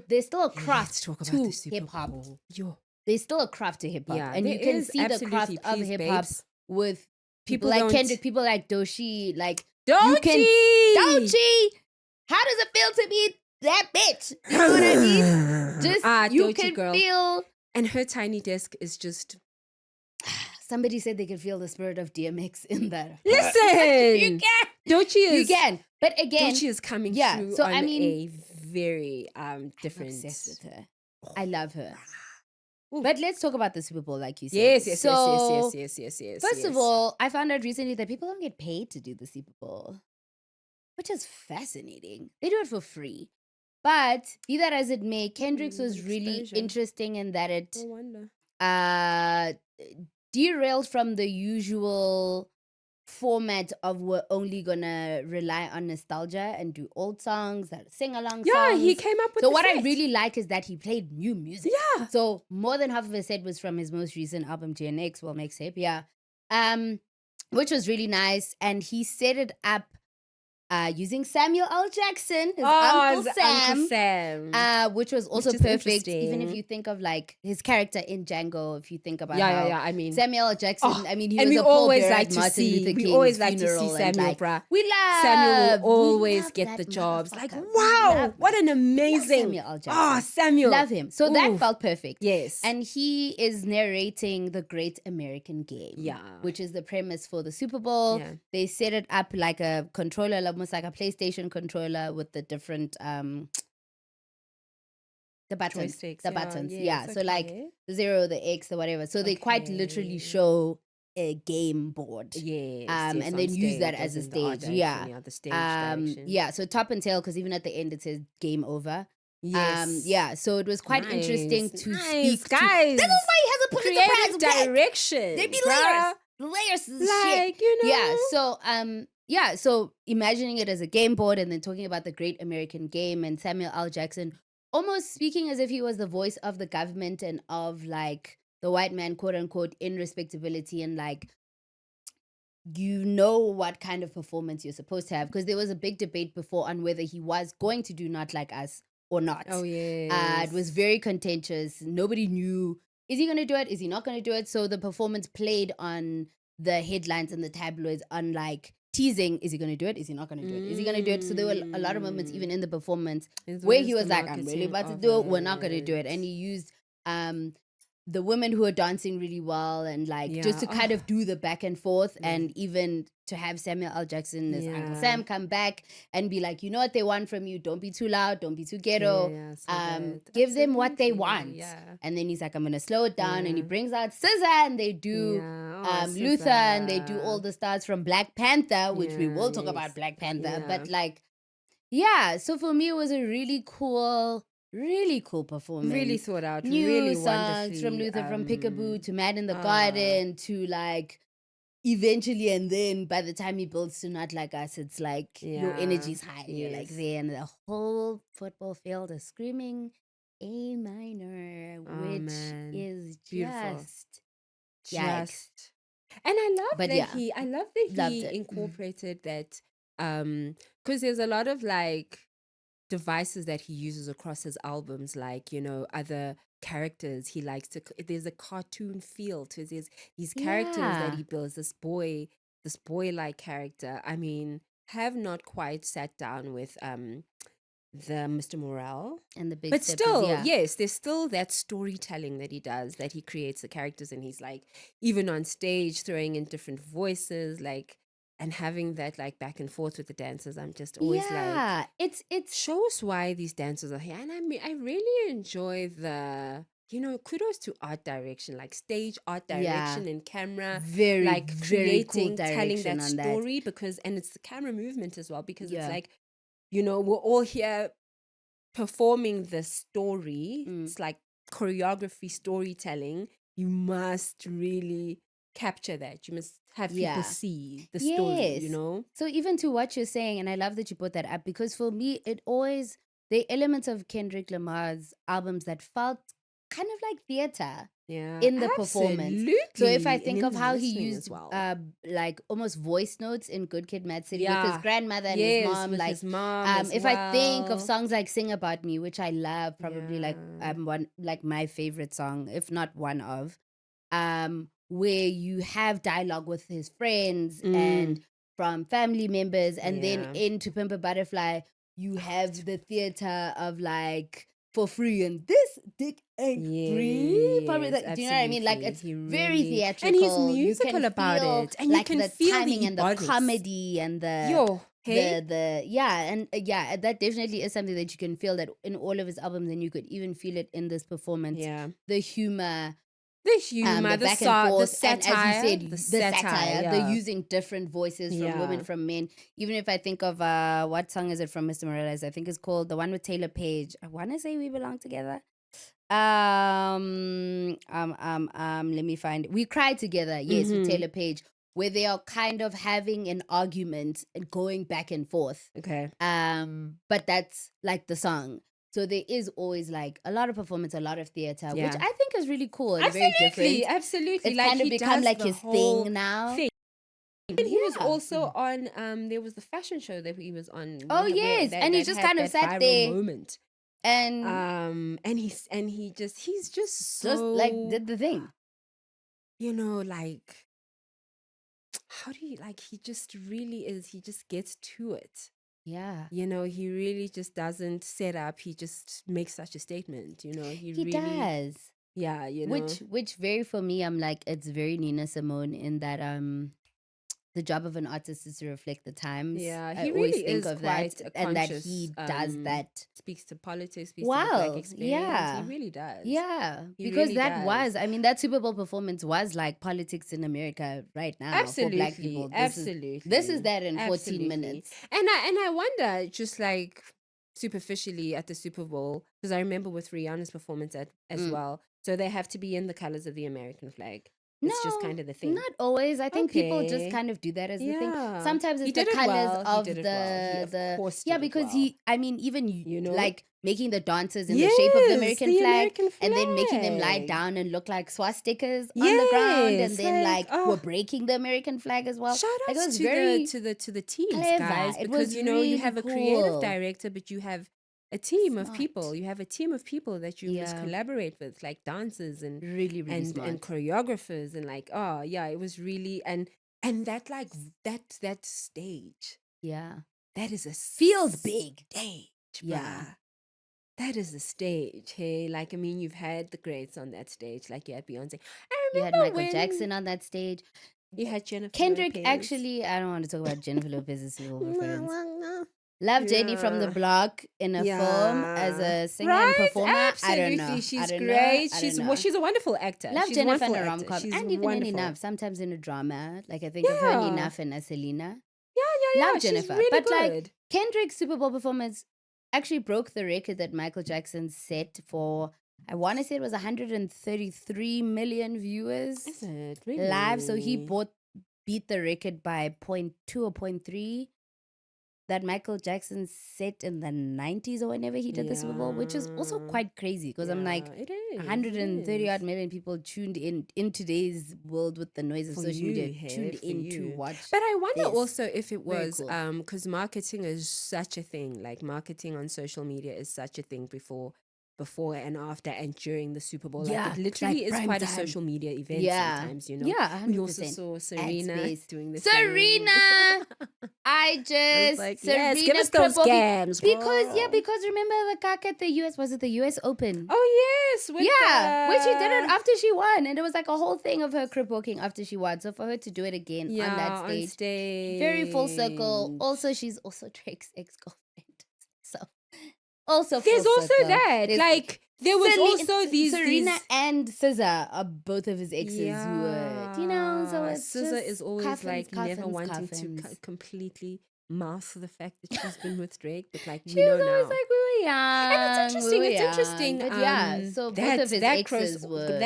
There's still a Let's craft talk about to the Super hip hop. Bowl. Yo. There's still a craft to hip hop, Yeah, and you there can is, see the craft absolutely. of Please, hip hop babes. with people People like don't- Kendrick, people like Doechii, like you can Doechii! Doechii. How does it feel to be that bitch? You know what I mean? Just you Doechii can girl. feel. And her tiny desk is just... Somebody said they could feel the spirit of DMX in that. Listen! You can. Doechii is... You can. But again, Doechii is coming yeah, through so on I mean- a very different... I'm obsessed with her. I love her. Ooh. But let's talk about the Super Bowl, like you said. Yes. First of all, I found out recently that people don't get paid to do the Super Bowl, which is fascinating. They do it for free. But be that as it may, Kendrick's was really exposure. interesting in that it No wonder. derailed from the usual format of we're only gonna rely on nostalgia and do old songs that sing along Yeah, songs. he came up with So the what I set. really like is that he played new music. Yeah. So more than half of his set was from his most recent album, GNX, well, mixtape, yeah. Which was really nice. And he set it up using Samuel L. Jackson, his Uncle his Sam. Uncle Sam. Which was also is perfect. Even if interesting. you think of like his character in Django, if you think about yeah. how I mean... Samuel L. Jackson, Oh, I mean, he and was we a Paul always Bearer like at to Martin see... Luther We King's always like to funeral, see and, Samuel, like, bruh. we love Samuel will we always love get that the jobs. Like, motherfucker. We wow, love what an Love amazing... Samuel L. Jackson. Oh, Samuel. Love him. So that Ooh. felt perfect. Yes. And he is narrating the Great American Game. Yeah. Which is the premise for the Super Bowl. Yeah. They set it up like a controller, almost like a PlayStation controller with the different the buttons. Joysticks, The yeah, buttons. yes, Yeah. So like okay. the 0, the X, the whatever. So they quite literally Okay. show a game board. Yes, And yes, then on use that stage, as a in the art stage. Yeah. direction, the stage direction. Yeah. So top and tail, because even at the end it says game over. Yes. Yeah. So it was quite interesting Nice, to nice, speak to. guys. This is why he hasn't put the Creative surprise direction. There be bruh. layers of shit. Like, you know. Yeah, so imagining it as a game board and then talking about the Great American Game and Samuel L. Jackson almost speaking as if he was the voice of the government and of like the white man, quote unquote, in respectability and like you know what kind of performance you're supposed to have because there was a big debate before on whether he was going to do Not Like Us or not. Oh, yeah. It was very contentious. Nobody knew, is he going to do it? Is he not going to do it? So the performance played on the headlines and the tabloids on like teasing, is he going to do it? Is he not going to do it? Is he going to do it? So there were a lot of moments even in the performance where he was like, I'm really about to do it. We're not going to do it. And he used the women who are dancing really well and like just to kind of do the back and forth and even to have Samuel L. Jackson as Uncle Sam come back and be like, you know what they want from you, don't be too loud, don't be too ghetto, give them what they want. And then he's like, I'm gonna slow it down and he brings out SZA and they do Luther and they do all the stars from Black Panther, which we will talk about Black Panther, but like so for me it was a really cool performance. Really thought out, New really songs wonderfully. from Luther, from Peekaboo to Mad in the Garden to like eventually, and then by the time he builds to Not Like Us, it's like your energy's high. You're like there, and the whole football field is screaming A minor, which is beautiful. Yikes. And I love But that yeah, I love that loved he it. incorporated that because there's a lot of like devices that he uses across his albums, like, you know, other characters he likes to there's a cartoon feel to these characters that he builds, this boy like character. I mean, have not quite sat down with the Mr. Morale And the big but steppers, still yeah. yes, there's still that storytelling that he does, that he creates the characters, and he's like even on stage throwing in different voices, like, and having that like back and forth with the dancers. I'm just always like, it's show us why these dancers are here. And I mean, I really enjoy the kudos to art direction, like stage art Yeah. direction and camera, Very, like very cool creating, telling direction that on that. story, and it's the camera movement as well, because it's Yeah. like, we're all here performing the story. Mm. It's like choreography, storytelling. You must really capture that. You must have people Yeah. see the story, Yes. So even to what you're saying, and I love that you put that up, because for me, the elements of Kendrick Lamar's albums that felt kind of like theater Yeah, in the performance. absolutely. So if I And think in of the how he listening as used well. like almost voice notes in Good Kid, Mad City with his Yeah. grandmother and his Yes, mom, with like his mom as if I think of well. songs like Sing About Me, which I love, probably Yeah. one like my favorite song, if not one of, where you have dialogue with his friends and from family members, and then Yeah. into Pimp a Butterfly, you have the theater of like for free and this dick ain't free. Probably Yes, do you know what I mean? Like absolutely. it's He very really- theatrical. and he's You musical can about feel, it, and you like can the feel the timing and the ebonics. comedy and the Yo, hey? that definitely is something that you can feel that in all of his albums, and you could even feel it in this performance. Yeah. The humor, The humor, the back the and forth, satire, and as you said, the the satire, the yeah. using different voices from women, Yeah. from men. Even if I think of what song is it from Mr. Morales? I think it's called the one with Taylor Page. I want to say We Belong Together. Let me find it. We Cry Together, yes, with Taylor Page, where they are kind of having an argument and going back and forth. Okay. But that's like the song. So there is always like a lot of performance, a lot of theater, which Yeah. I think is really cool and very Absolutely, different. absolutely. It's Like kind of he become does like the his whole thing now. thing. And he was Yeah. also on. There was the fashion show that he was on. Oh, where yes, and he that just had kind of that sat viral there moment. and He's just just like so, did the thing. like, how do you, like, he just really is. He just gets to it. Yeah. He really just doesn't set up. He just makes such a statement. He He really does. Yeah. Which very, for me, I'm like, it's very Nina Simone in that the job of an artist is to reflect the times. Yeah, I he always really think is of quite that, a and that conscious, he does that. speaks to politics, speaks to the Black experience. Yeah. He really does. Yeah, He because really that does. was, I mean, that Super Bowl performance was like politics in America right now for Black Absolutely, people. absolutely. This is that in 14 Absolutely. minutes. And I wonder, just like superficially at the Super Bowl, because I remember with Rihanna's performance as well. So they have to be in the colors of the American flag. It's just kind of the thing. Not always. I think people just Okay. kind of do that as the thing. Yeah. Sometimes He it's the did it colors well. He of did it well. He, of the course, yeah, did it because well. he, I mean, even like making the dancers in the Yes, shape of the American the flag, American and then making them lie flag. down and look like swastikas on the ground, and Yes, then like, like we're breaking the American flag as well. Shout Like, outs it was to very the teams, clever. guys, It because was you really have a creative cool. director, but you have a team of Smart. people. You have a team of people that you must Yeah. collaborate with, like dancers and Really, really smart. and choreographers, and like, oh yeah, it was really, and that, like, that stage, Yeah. that is a Feels big. stage, Yeah. bruh. That is the stage. Hey, like, I mean, you've had the greats on that stage, like you had Beyonce. I You had remember Michael Jackson on that stage. You had Jennifer Kendrick, Lopez. actually, I don't want to talk about Jennifer Lopez's Super Bowl performance. No. Love Jenny from the Yeah. Block in a film as a singer and Right? performer. Absolutely. I don't know. She's I don't great. know. I She's don't know. she's a wonderful actor. Love she's Jennifer a in wonderful a actor. rom-com, She's and even in wonderful. Enough. Sometimes in a drama, like I think of her in Yeah. Enough and as Selena. Yeah. Love She's Jennifer, really but good. like Kendrick's Super Bowl performance actually broke the record that Michael Jackson set for. I want to say it was 133 million viewers Is it really live. So he beat the record by 0.2 or 0.3 that Michael Jackson set in the 90s or whenever he did the Super Bowl, which is also Yeah. quite crazy because I'm like, it is. 130 odd million people tuned in today's world with the noise of For social you, media, hey, tuned for in to you. watch. But I wonder this. also if it Very was cool. because marketing is such a thing. Like, marketing on social media is such a thing before and after and during the Super Bowl. Yeah, Like, it literally like is prime quite a time. social media event Yeah. sometimes, Yeah, We also 100%. saw Ad Serena space. doing the Serena! I I just was like, Serena yes, give us those crib walking- scams, because girl. because remember the caca at the US, was it the US Open? Oh yes, with When she did it the- after she won, and it was like a whole thing of her crib walking after she won. So for her to do it again yeah, on that stage, stage. very full circle. Also, she's also Drake's ex-girlfriend. So also full There's also circle. that. There's- Like, There was also these Serena these, and SZA are both of his exes who were, so it's SZA just is always coffins, like never coffins, wanting coffins. to completely mask the fact that she's been with Drake, but like She we know was always now. like, we were young. And it's interesting. we were It's young. interesting. But yeah, so both of his exes were.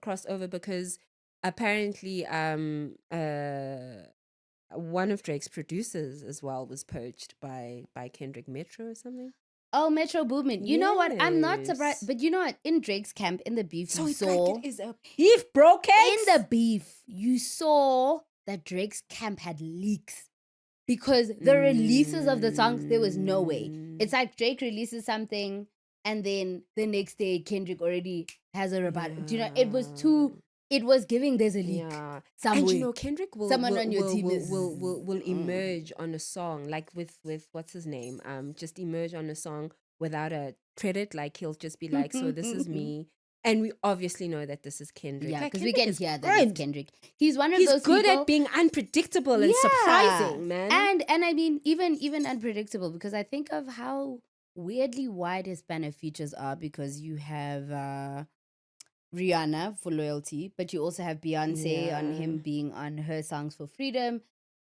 Crossover, because apparently one of Drake's producers as well was poached by Kendrick Metro or something. Oh, Metro Boomin. You know what? I'm not Yes. surprised. But you know what? In Drake's camp, in the beef, So you it's saw. like it is a beef, bro, cakes. In the beef, you saw that Drake's camp had leaks. Because the releases of the songs, there was no way. It's like Drake releases something, and then the next day, Kendrick already has a rebuttal. Do you know? It was too. It was giving there's a leak. Yeah. Somewhere. And you know, Kendrick will Someone will, on your will, team will, is- will emerge on a song, like with what's his name? Just emerge on a song without a credit. Like he'll just be like, so this is me. And we obviously know that this is Kendrick. Yeah, Like, because we Kendrick can is hear that it's good. Kendrick. He's one of He's those good people. at being unpredictable and surprising, man. And I mean, even unpredictable, because I think of how weirdly wide his span of features are, because you have Rihanna for Loyalty, but you also have Beyonce on him being on her songs for Freedom.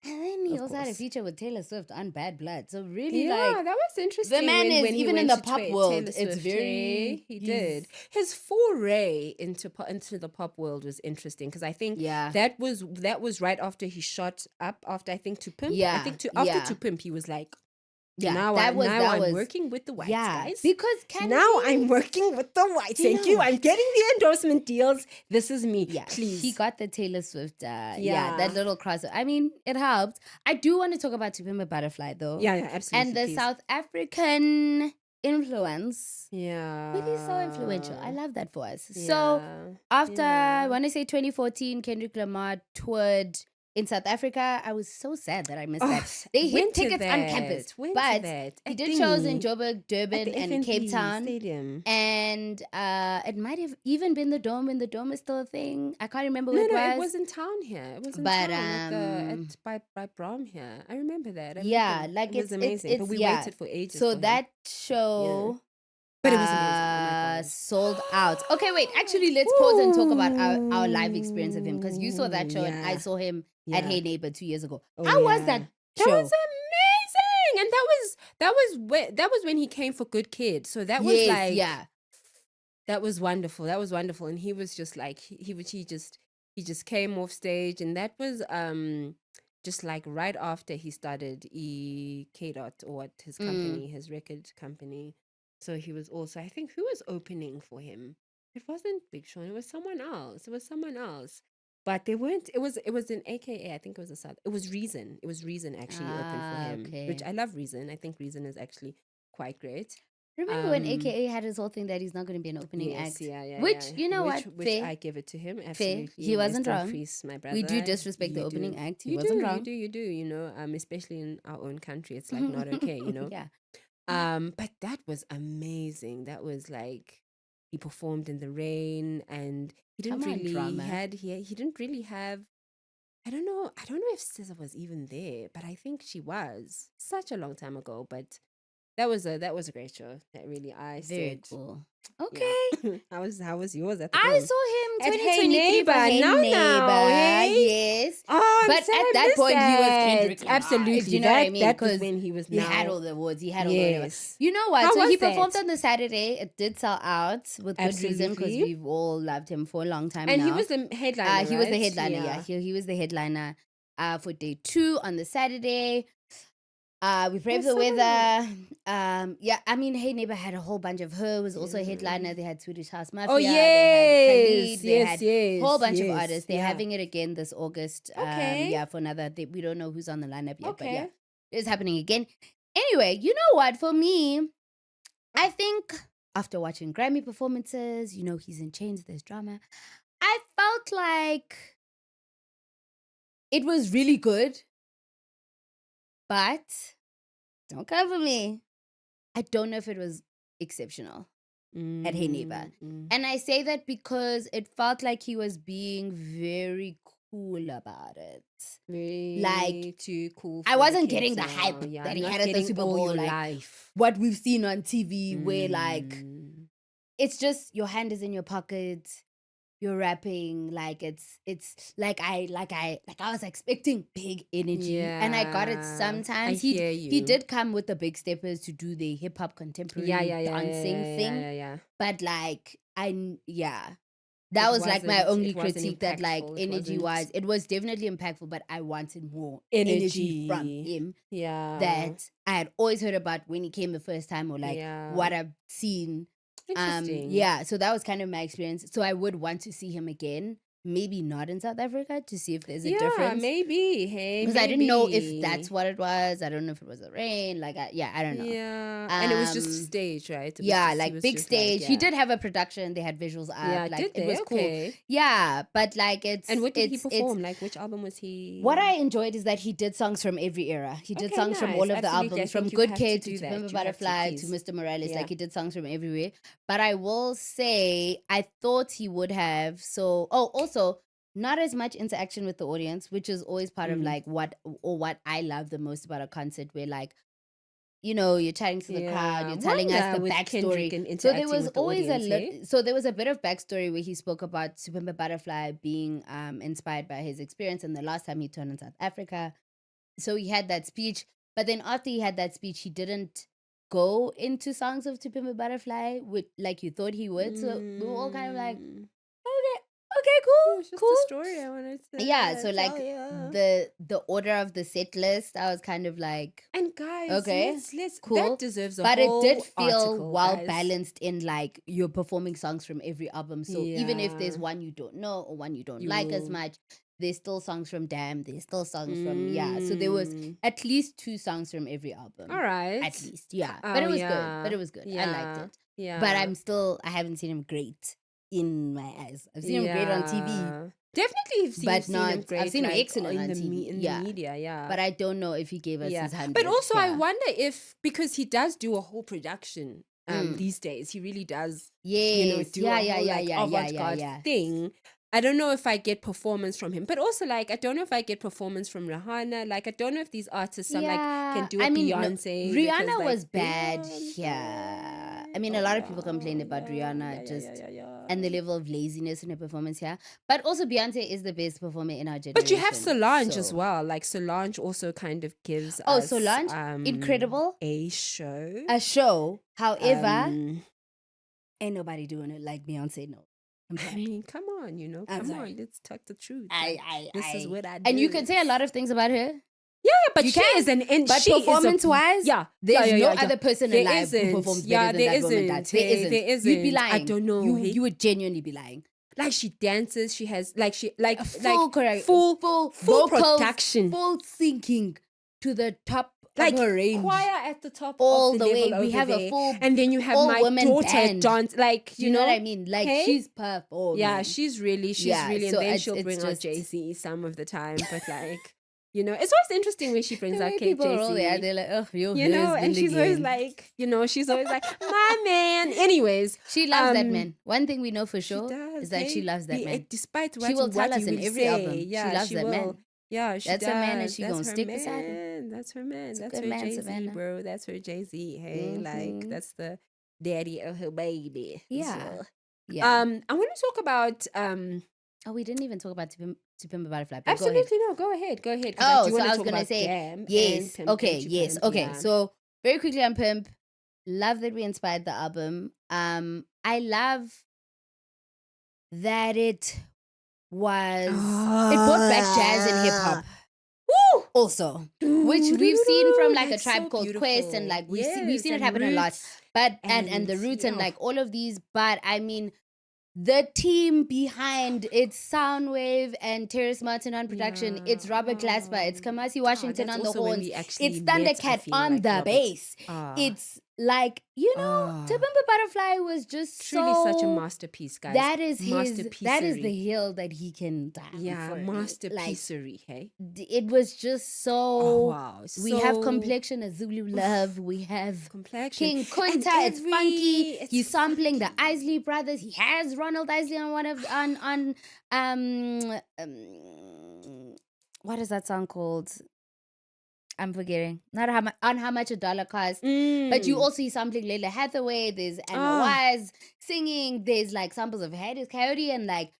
And then he Of also had a course. feature with Taylor Swift on Bad Blood. So really, Yeah, like, that was interesting. the man is, when he even in went the to pop world, Taylor it's Swift, very. he he's- did. His foray into the pop world was interesting, because I think Yeah. that was right after he shot up, after I think To Pimp. I Yeah, think after yeah. To Pimp he was like, Yeah, now that I'm was working with the whites, yeah, guys. because can Now we- I'm working with the whites. Do you Thank know you. what? I'm getting the endorsement deals. This is me. Yeah, Please. he got the Taylor Swift. Yeah, Yeah. that little crossover. I mean, it helped. I do want to talk about To Pimp a Butterfly, though. yeah, absolutely. And the please. South African influence. Yeah. Really so influential. I love that for us. So Yeah. after, Yeah. I want to say 2014, Kendrick Lamar toured in South Africa. I was so sad that I missed that. They hit went to tickets on that, campus, went to but that. he At did shows in Thingy, Joburg, at Durban, the and Cape FNB Town. Stadium. And it might have even been the Dome, and the Dome is still a thing. I can't remember No, what no, it it was. was in town here. It was in But, town by Brom here. I remember that. I Yeah, remember. like it was it's amazing. But we yeah. waited for ages. So for him. that show But it was amazing. Oh my God. sold out. Okay, wait. Actually, let's pause and talk about our live experience of him, because you saw that show and I Yeah. saw him at Yeah. Hey Neighbor 2 years ago. Oh, How was yeah. that That show? was amazing, and that was when he came for Good Kid. So that was Yes, like yeah. that was wonderful. That was wonderful, and he was just like he just came off stage, and that was just like right after he started EK Dot, or what his company, his record company. So he was also, I think, who was opening for him? It wasn't Big Sean. It was someone else. But they weren't. It was an AKA. I think it was a South. It was Reason. It was Reason actually opened for him, which Okay. I love Reason. I think Reason is actually quite great. Remember when AKA had his whole thing that he's not going to be an opening Yes, act? yeah. Which, you know which, what? Which Fair. I give it to him. Fair. Absolutely. He wasn't Rest in wrong. peace, my brother. We do disrespect the You opening do. act. He You wasn't do, wrong. You do. You know, especially in our own country, it's like not okay. You know. Yeah. But that was amazing. That was like he performed in the rain, and he didn't Come on, really drama. he didn't really have. I don't know if SZA was even there, but I think she was such a long time ago. But that was a great show. That really I Very said. cool. Yeah. Okay. how was yours at the I Dome? saw him At Hey 2023 Neighbor, for Hey now, Neighbor. hey? Yes. Oh, I'm But sad at I that missed point, he was that. Kendrick Lamar. Absolutely. Do you know what I mean? That was 'Cause when he was He now. had all the awards. He had all the whatever. Yes. You know what? How So he was that? performed on the Saturday. It did sell out with good reason, because Absolutely. we've all loved him for a long time And now. he was the headliner, He was the right? headliner. Yeah, he was the headliner for day 2 on the Saturday. We braved the some of weather. Yeah, I mean, Hey Neighbor had a whole bunch of her. Was also a headliner. They had Swedish House Mafia. Oh, They had yes. Khalid. They had a whole bunch of yes, artists. They're yeah. having it again this August. Okay. Yeah, for another. We don't know who's on the lineup yet, but yeah, Okay. it's happening again. Anyway, you know what? For me, I think after watching Grammy performances, he's in chains. There's drama. I felt like it was really good, but don't cover me. I don't know if it was exceptional at Hey Neighbor. And I say that because it felt like he was being very cool about it. Really too cool. I for wasn't kids getting the now. hype that he not had at the getting Super all Bowl, your like, life. What we've seen on TV, where like Mm. it's just your hand is in your pocket. You're rapping like it's like I was expecting big energy, and I got it Yeah, sometimes. I hear He you. did come with the big steppers to do the hip hop contemporary dancing thing, yeah. but like that It was like my only it wasn't critique, that like impactful. It energy wasn't wise it was definitely impactful, but I wanted more energy from energy. him Yeah. that I had always heard about when he came the first time, or like Yeah. what I've seen. Interesting. Yeah, so that was kind of my experience. So I would want to see him again, maybe not in South Africa, to see if there's a difference. Maybe. Hey, Because I didn't know if maybe. that's what it was. I don't know if it was the rain. Like, I don't know. Yeah, and it was just Um, stage, right? It was Yeah, just- he like was big just stage. like, He yeah. did have a production. They had visuals up. Yeah, like did it they? was cool. Okay. Yeah, but like it's And what did he it's- perform? Like, which album was he? What I enjoyed is that he did songs from every era. He did Okay, songs from nice. all of the Absolutely. I albums, from think you Good have to Kid do to that. Pimp a You have to, Butterfly to please. Mr. Morales. Yeah. Like he did songs from everywhere. But I will say, I thought he would have. So, also not as much interaction with the audience, which is always part of Mm. like what I love the most about a concert, where like, you know, you're chatting to the crowd, you're telling us Wonder the with Kendrick backstory. and So there interacting was with the always audience, eh? so there was a bit of backstory where he spoke about To Pimp a Butterfly being inspired by his experience and the last time he turned in South Africa. So he had that speech, but then after he had that speech, he didn't go into songs of To Pimp a Butterfly, with like you thought he would. So we were all kind of like, Mm. okay, It cool, was just cool. a story I wanted to Yeah, so like tell ya. the order of the set list, I was kind of like, And guys, okay, let's cool. that deserves a but whole it did feel article, well guys. balanced in like you're performing songs from every album. So even if there's Yeah. one you don't know or one you don't You like as will- much, there's still songs from Damn, there's still songs from So there was at least 2 songs from every album. All right. At least, yeah. But it was good. But it was good. I liked it. Yeah. But I haven't seen him great in my eyes. I've seen him great on TV. Definitely, you've seen, But seen him not- great. I've seen him like, excellent in on the TV. in Yeah. the media. Yeah, But I don't know if he gave us his 100. But also, I yeah. wonder if, because he does do a whole production Mm. these days, he really does. Yes. Do a whole, like, yeah, avant-garde thing. I don't know if I get performance from him, but also like I don't know if I get performance from Rihanna. Like I don't know if these artists some like can do a Beyonce. Rihanna because, like, was bad. Beyonce, Yeah, I mean, a lot of people complained about Rihanna and the level of laziness in her performance here. But also, Beyonce is the best performer in our generation. But you have Solange as so- well. Like Solange also kind of gives Oh, us Solange, incredible. a show. A show, however, Um, ain't nobody doing it like Beyonce. No, I'm I sorry. mean, come on, I'm come sorry. on, let's talk the truth. Like, this is what I do. And you can say a lot of things about her, yeah, but you she can, is and but she is a- performance-wise, yeah, there's yeah, no yeah. other person There alive who isn't. performs Yeah, better than there that woman isn't. does. There isn't. There You'd be isn't. lying. I don't know. You would genuinely be lying. Like she dances, she has like she like A full correct, full vocals, production. full sinking to the top like of her range. choir at the top All of the the way. level We over have there. a full and then you have my all-woman daughter band. dance like Do you know what I mean? Like hey? she's performing. Yeah, she's really Yeah, and so then it's- she'll it's bring out just- Jay-Z some of the time, but like it's always interesting when she brings The out way people roll their eyes, Jay-Z. they're like, oh, You know, and she's always like, she's always like, my man. Anyways, she loves that um, man. One thing we know for sure does, is that she hey? loves that man. Despite She will tell us in will every say, album. yeah, She loves that man. will. Yeah, she That's does. her man and she That's gonna her stick beside him. man. That's her man. It's a That's good her man, Jay-Z, Savannah. bro. That's her Jay-Z. Hey, like Mhm. that's the daddy of her baby. Yeah. So, Yeah. I want to talk about Oh, we didn't even talk about To Pimp a Butterfly. But go ahead. absolutely no. Go ahead. 'cause Oh, do so wanna I was talk gonna about say, Damn and yes. Pimp Okay. Pimp to Yes. Pimp, Okay. yeah. So very quickly on Pimp, love that we inspired the album. I love that it brought back jazz and hip hop. Woo! Also, which we've seen from like That's a Tribe so Called Quest, and beautiful. like we've seen Yes, it and happen a lot. Roots But and the and, Roots and yeah. like all of these. But I mean, the team behind it's Soundwave and Terrace Martin on production. It's Robert Glasper. It's Kamasi Washington that's on the also when horns. we actually It's met, I Thundercat feel on like, the Robert. bass. Ah. It's like, To Pimp a Butterfly was just Truly so such a masterpiece, guys. that is his that is the Masterpiecery. hill that he can die Yeah, for. Like, masterpiecery, hey? it was just so Oh, wow. we have So- complexion as Zulu love. We have Complexion. King And Kunta. It's funky. it's He's sampling the funky. Isley Brothers. He has Ronald Isley on one of on what is that song called? I'm forgetting. Not how much a dollar costs. But you Mm. also see sampling Layla Hathaway. There's Anna Wise singing. There's like samples of Hattie Coyote and like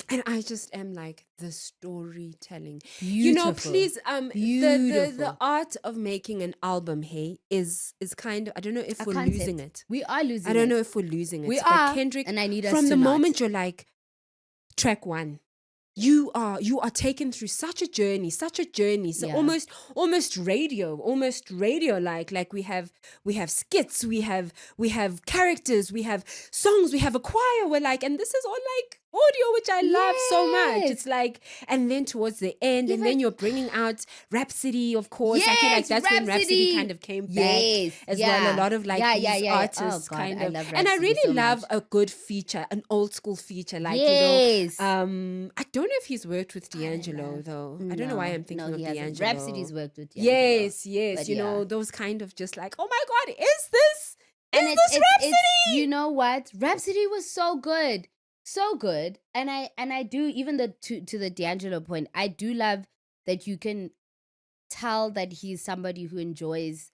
And I just am like the storytelling. beautiful. Please, the Beautiful. art of making an album, hey, is kind of, I don't know if A we're concept. losing it. We are losing I don't it. know if we're losing it. We but are, Kendrick, and I need us from to the not. moment you're like, track 1, you are taken through such a journey. So Yeah. almost radio like we have skits, we have characters, we have songs, we have a choir. We're like, and this is all like audio, which I love so much. Yes. It's like, and then towards the end, and Even- then you're bringing out Rhapsody, of course. I feel like Yes, that's when Rhapsody Rhapsody. kind of came back Yes, as well. yeah. A lot of like Yeah, these yeah, yeah. artists Oh, God, kind I of, love and I Rhapsody really so love much. a good feature, an old school feature, like Yes. I don't know if he's worked with D'Angelo though. I don't know why I'm thinking no, of he hasn't. D'Angelo. Rhapsody's worked with D'Angelo. Yes, but you know, yeah. those kind of just like, oh my God, is this And this it's Rhapsody? you know what? Rhapsody was so good. So good. And I do, even to the D'Angelo point, I do love that you can tell that he's somebody who enjoys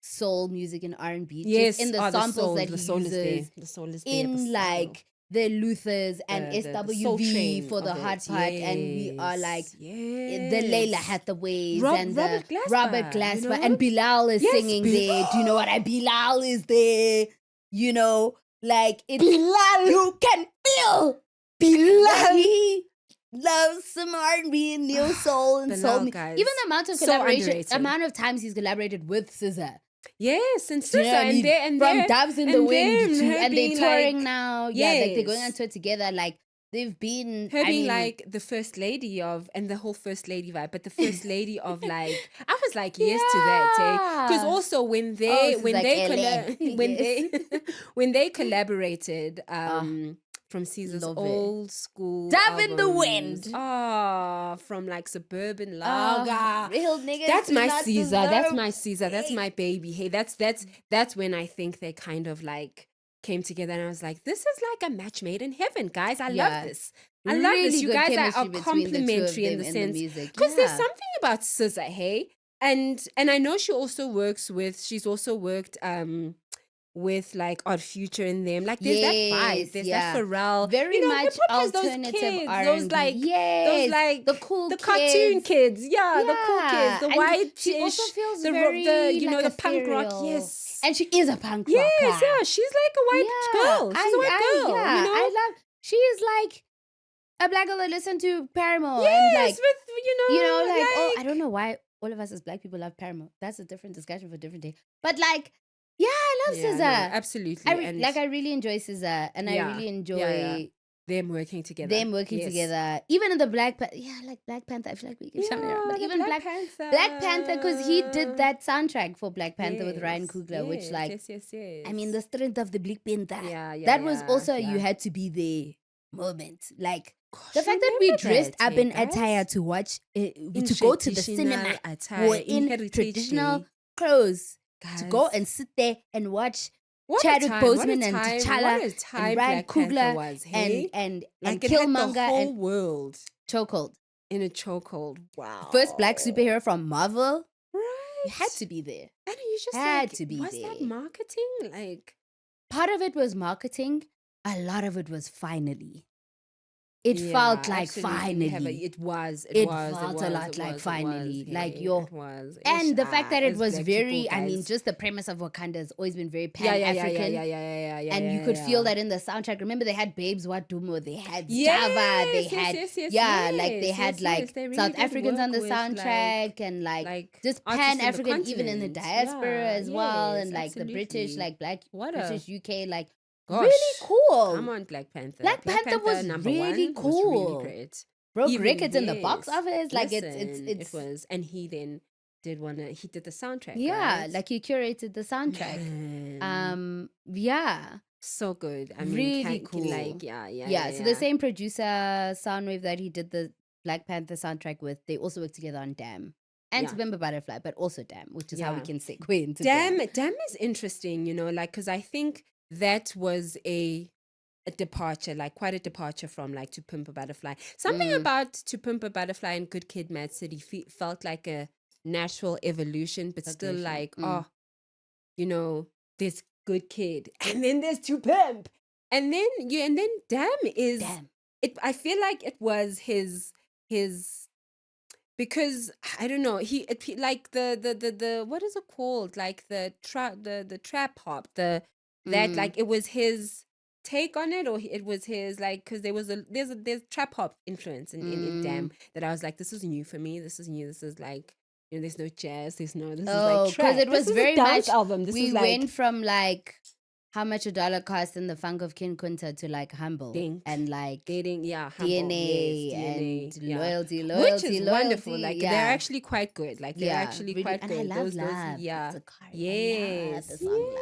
soul music and R&B. Yes, just in the samples that the he soul is there. uses The soul is there. in the soul. like the Luthers and The soul SWV train for the of hard it. part, and we are like yes. the Layla Hathaways and Robert the Glasper, Robert you Glasper, know? and Bilal is Yes, singing Bil- there. Do you know what Bilal is there? You know, like it's Bilal. You can feel Bilal. He loves some R&B and neo soul and Bilal, soul. guys, Even the amount of so collaboration, underrated. amount of times he's collaborated with SZA. Yes, and Do you know SZA, what I mean? and From they're- Doves in and the Wind them, to, her and they're being touring like- now. Yeah, like they're going on Yes. tour together. Like they've been. Her I being mean, like the first lady of, and the whole first lady vibe, but the first lady of like, I was like, yes to that, eh? Because Yeah. also when Oh, they she's like LA. when they collaborated from Caesar's Love it. old school Dove in the albums. Wind. From like Suburban Oh, Lager. real niggas. That's do my not Caesar. That's deserve my Caesar. That's hate. my baby. Hey, that's when I think they kind of like came together, and I was like, this is like a match made in heaven, guys. I Yeah. love this. I love this. Really You good guys are chemistry between the two of complementary in them the in sense, music. because there's Yeah. something about SZA, hey, and I know she also works with. She's also worked with like Odd Future in them. Like there's that vibe. Yes, There's yeah. that Pharrell. Very you know, much hip-hop has those alternative kids, R&B. those like Yes, the cool the cartoon kids. Yeah, the cool Yeah, kids. The and white. she also feels the very you know, like the punk rock. ethereal. Yes. And she is a punk rocker. Yes, yeah, she's like a white girl. She's a white girl. Yeah, you know? I love. She is like a black girl that listened to Paramore. Yes, and like, with like, oh, I don't know why all of us as black people love Paramore. That's a different discussion for a different day. But like, yeah, I love yeah, SZA. no, absolutely. I I really enjoy SZA, and I Yeah, really enjoy yeah. them working together. them working Yes. together. Even in the Black Panther, like Black Panther, I feel like we keep shouting around. But the even Black Panther, because he did that soundtrack for Black Panther with Ryan Yes, Coogler, which yes, like, yes. I mean, the strength of the Black Panther. Yeah, that was also yeah. you had to be there moment. Like Gosh, the fact that we remember dressed that, up hey, in guys? attire to watch, In to go to the traditional cinema, attire, or in in heritage traditional day. clothes to go Guys, and sit there and watch what a Chadwick time, what a Boseman and time, T'Challa what a time and Ryan Black Panther Coogler was, hey? and Like it had the Killmonger whole and world Chokehold. in a chokehold. Wow. First black superhero from Marvel. Right. You had to be there. And you just had like, to be was that there. marketing? Like, Part of it was marketing. A lot of it was finally. It yeah, felt like absolutely. finally. It was. It felt a lot like finally. Like your It was. and the fact that it as was black very, people, I mean, guys. just the premise of Wakanda has always been very yeah, pan-African. yeah, And you could feel that in the soundtrack. Remember, they had Babes Wadumo, they had Yes, Java, they yes, had yes, like they yes, had yes, like yes. They really South did Africans on the work with, soundtrack and like just artists on the pan-African, even in the continent. diaspora Yeah, as well, yes, and like the British, absolutely. like black What a- British UK, like Gosh, really cool. Come on, Black Panther. Black Panther was number really one was really cool. great. Broke Even- records in the box yes. office. Like Listen, it's it was, and he then did he did the soundtrack. yeah, right? like he curated the soundtrack. Man, Yeah. so good. I mean, really cool. Like, yeah. Yeah, so the same producer, Soundwave, that he did the Black Panther soundtrack with, they also worked together on Damn. And Yeah. To Remember Butterfly, but also Damn, which is how we Yeah. can segue into Damn is interesting, like, because I think that was a departure, like quite a departure from like To Pimp a Butterfly. Something about To Pimp a Butterfly and Good Kid, Mad City felt like a natural evolution, but still Progression. like, oh, you know, this good kid, and then there's to pimp, and then Damn is Damn. it. I feel like it was his because I don't know like the what is it called, like the trap hop, that like it was his take on it, or it was his, like, because there's trap hop influence in Damn, that I was like, this is new for me, this is new, this is like, there's no jazz, this is like Because trap. it was This is a very dance much album. This we is like went from like how much a dollar cost in the funk of King Kunta to like humble Think. and like dating, Humble, DNA, yes, and yeah. loyalty, Which is wonderful. loyalty, Like yeah. they're actually quite good. Like they're Yeah, actually really- quite and good. I love those, Love. yeah, It's a card. I love yes, the song Love.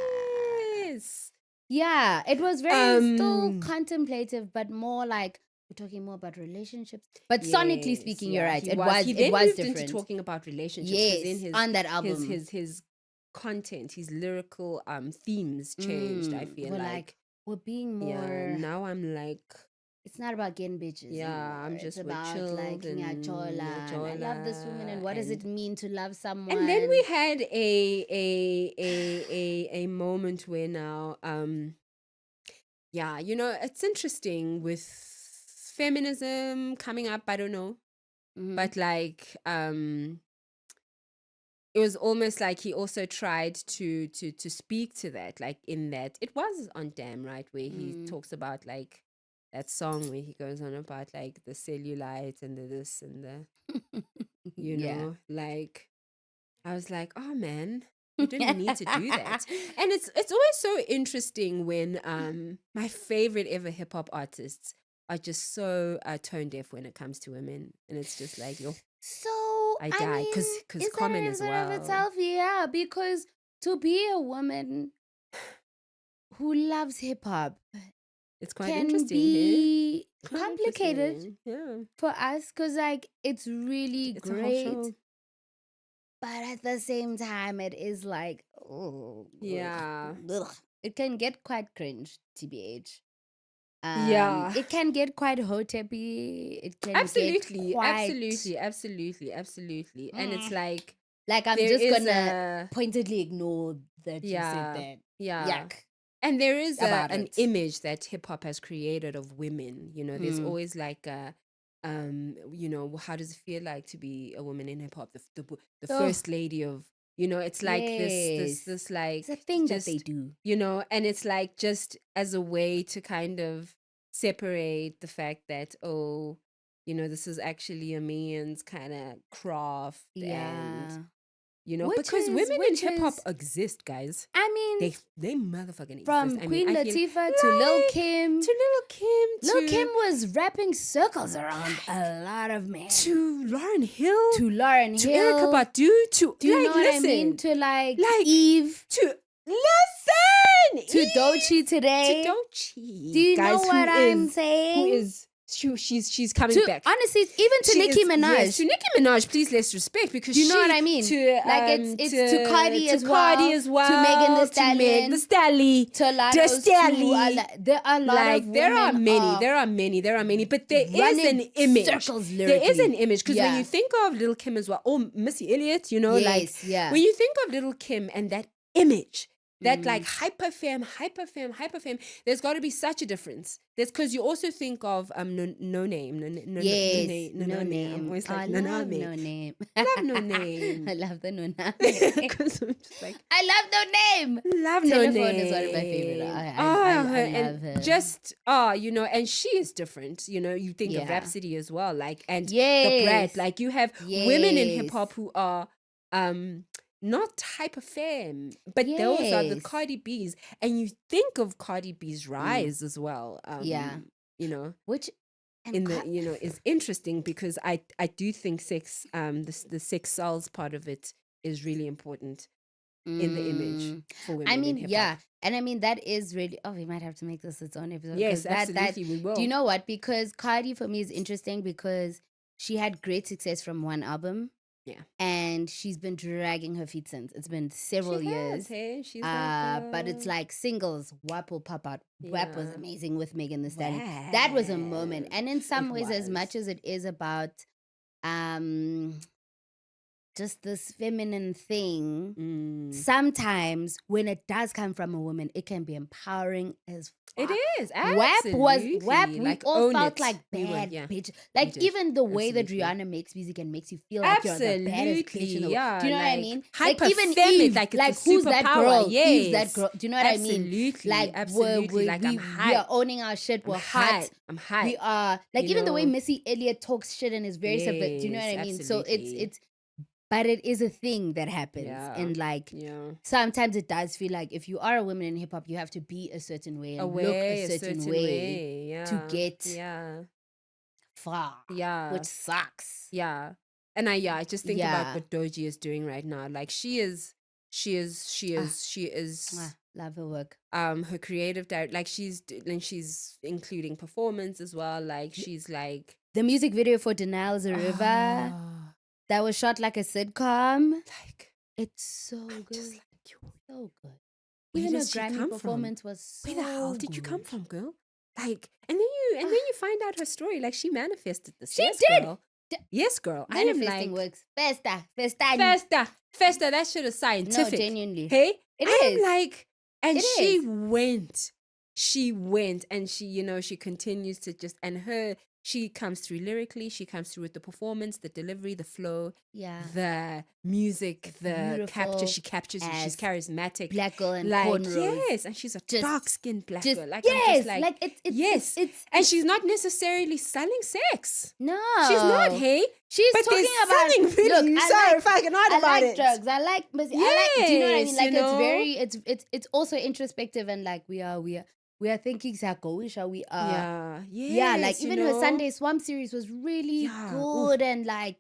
yes. Yeah, it was very still Um, contemplative, but more like we're talking more about relationships. But sonically yes, speaking, yeah, you're right. he It was. was He it then was moved different. into talking about relationships. 'Cause Yes, then on that album. his content, his lyrical themes changed. I feel we're like, we're being yeah. more. Now I'm like, It's not about getting bitches. yeah, anymore. I'm It's just we're about chilled like and nyachola, and I love this woman, and what does it and mean to love someone? And then we had a moment where now, yeah, it's interesting with feminism coming up. I don't know, Mhm. but like, it was almost like he also tried to speak to that, like in that it was on Damn, right, where he talks about like that song where he goes on about like the cellulite and the this and the, Yeah. like. I was like, oh man, you didn't need to do that. And it's always so interesting when my favorite ever hip hop artists are just so tone deaf when it comes to women, and it's just like, yo, So I die mean, because is Common that as in and well. of itself? Yeah, because to be a woman who loves hip hop It's quite can interesting. be Quite complicated interesting. Yeah. for us because like it's really It's a whole great, show. but at the same time it is like, oh Yeah. it can get quite cringe, tbh. Yeah. It can get quite hoteppy. It can Absolutely, get quite absolutely. And it's like I'm there just is gonna pointedly ignore that you said that. yeah. Yuck. And there is About an it. image that hip hop has created of women. There's always like a, how does it feel like to be a woman in hip hop? The first lady of, it's like this like It's a thing just, that they do. and it's like just as a way to kind of separate the fact that, oh, this is actually a man's kind of craft. And because women in hip hop exist, guys. I mean, They motherfucking from exist. Queen I feel Latifah to Lil like, Kim. Lil Kim was wrapping circles around a lot of men. to Lauryn Hill, To Lauryn to Hill. Erykah Badu, to Do you know what listen, I mean? To like like, Eve. to listen, To Eve, Doechii today. to Doechii. Do you guys, know what who I'm is- saying? Who is she's coming To back. honestly, even to She Nicki is- Minaj. yes, to Nicki Minaj, please let's respect, because Do you know she- what I mean? To, Like, it's to Cardi to as Cardi well, as well, to Megan Thee to Stallion, Meg the Stallion, to a lot the of those Stallion. there are a lot Like of there are women many, but there is running an image. circles There is lyrically. an image, because when Yeah. you think of Little Kim as well, or Missy Elliott, like Yes, yeah. when you think of Little Kim and that image, that Mm. like hyper femme, there's got to be such a difference. That's because you also think of no name, no Yes, name. no I'm name. always I like love no no name. I love No Name. I love the no name. Because I'm just like, I love no name. love No Telephone Name. is one of my favorite. I and love her. just and she is different. You think of Yeah. Rhapsody as well, like, and the Yes. Brat. Like you have women in hip Yes. hop who are not hyper femme, but those are the Yes. Cardi B's, and you think of Cardi B's rise as well. Yeah. Which and in the is interesting, because I do think sex the sex sells part of it is really important in the image for women. I in mean, hip-hop. yeah. And I mean, that is really, we might have to make this its own episode. Yes, 'cause absolutely, we will. Do you know what? Because Cardi for me is interesting because she had great success from one album. Yeah. And she's been dragging her feet since. It's been several She has, years. hey? She's But it's like singles, WAP will pop out. WAP was Yeah. amazing with Megan Thee Stallion. That was a moment. And in some It ways, as was. much as it is about just this feminine thing. Mm. Sometimes when it does come from a woman, it can be empowering as It fuck. is WAP absolutely WAP. We like all own felt it. like We were- bad yeah, bitch. we Like did. even the way that Absolutely. Rihanna makes music and makes you feel like you're the baddest bitch in the Absolutely, world. yeah. Do you know what I like, mean? Hyper Like even feminine, Eve, like it's like a who's that superpower. girl? Yes, Eve's that girl. Do you know what I mean? Absolutely, Like absolutely. Like I'm we hype. are owning our shit. I'm We're hot. hype. I'm hype. We are like You even the way know? Missy Elliott talks shit and is very subversive. Do you know what I Yes, mean? So absolutely. it's but it is a thing that happens. Yeah. And like Yeah. sometimes it does feel like if you are a woman in hip hop, you have to be a certain way and look Away a certain way yeah. to get yeah. far. Yeah. Which sucks. Yeah. And I just think Yeah. about what Doji is doing right now. Like she is Love her work. her creative director, like she's including performance as well. Like she's like The music video for Denial's a River ah, that was shot like a sitcom. like It's so I'm good. just like, yo, So good. where Even her does she Grammy come from? performance was so Where the hell did you come good. from, girl? Like, and then you find out her story. Like she manifested this. She yes, did. Girl. D- Yes, girl. I am Manifesting like works. Festa. Festa. That shit is scientific. No, genuinely. Hey, It I is. am like, and It she is. went. She went, and she continues to just, and she comes through lyrically. She comes through with the performance, the delivery, the flow, Yeah. the music, the capture. Beautiful She captures you. She's as charismatic. Black girl and Like cornrows. yes, and she's a Just- dark-skinned black Just girl. Like yes, I'm just like it's yes, it's and she's not necessarily selling sex. no. She's not. Hey, She's but talking they're about selling videos. Look, Sorry, I fucking on like about it. drugs. I like, but I like. Do you know what I mean? Yes, Like you it's know? very, it's also introspective and like we are thinking Sakoisha. We are. Yeah, Like even her Sunday Swamp series was really Yeah, good and like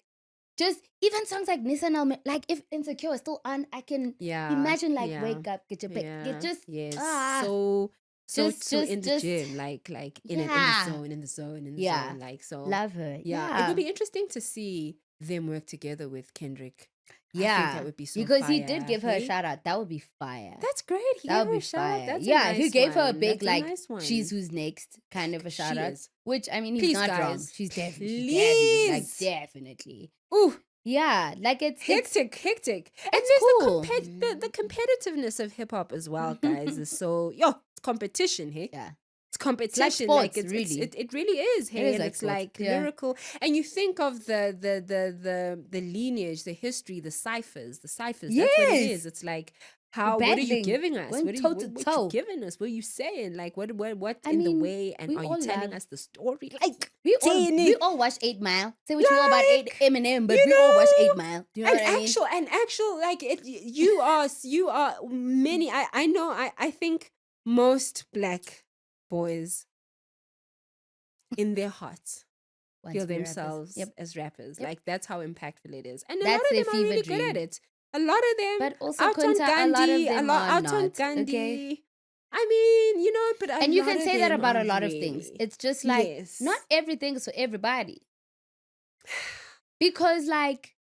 just even songs like Nissan Elme, like if Insecure is still on, I can imagine like yeah, wake up, get your pick, get just yes, ah, so just- in the just- gym, like in Yeah. the zone, Yeah. like so. love her. Yeah, it would be interesting to see them work together with Kendrick. I think Yeah, that would be so because he fire, did give her a hey? shout out. That would be fire. That's great. He That gave would her be a shout out. fire. That's Yeah, a he nice gave her a one. big That's like nice one. she's who's next kind of a shout She out. is. Which I mean he's Please, not wrong. guys, She's definitely please. definitely. Ooh, Yeah, like it's hectic. And it's there's cool. the competitiveness of hip hop as well, guys. Is so it's competition, hey? Yeah. It's competition. like sports, it's, really. it really is, hey? is And like it's sports, like yeah. lyrical. And you think of the lineage, the history, the ciphers. That's what it Yes. is. It's like what are you battling, giving us? going What toe to what you toe. giving us? What are you saying? Like what I in the mean, way? And we are you all telling love- us the story? Like We Jenny. all watched 8 Mile. Say what you will about Like, 8 Eminem, but you we all watched know, 8 Mile. Do you know what I mean? actual like it you are many I know I think most black boys in their hearts Want feel to be rappers. themselves Yep. as rappers. Yep. Like that's how impactful it is. And a That's lot their of them are really fever good at dream. it. A lot of them But also out on Kunta, a lot of Gandhi, them out are on not, Gandhi. okay? I mean, you know, but And you can lot say that them about are a lot of things. really- It's just like Yes. not everything is for everybody. Because like,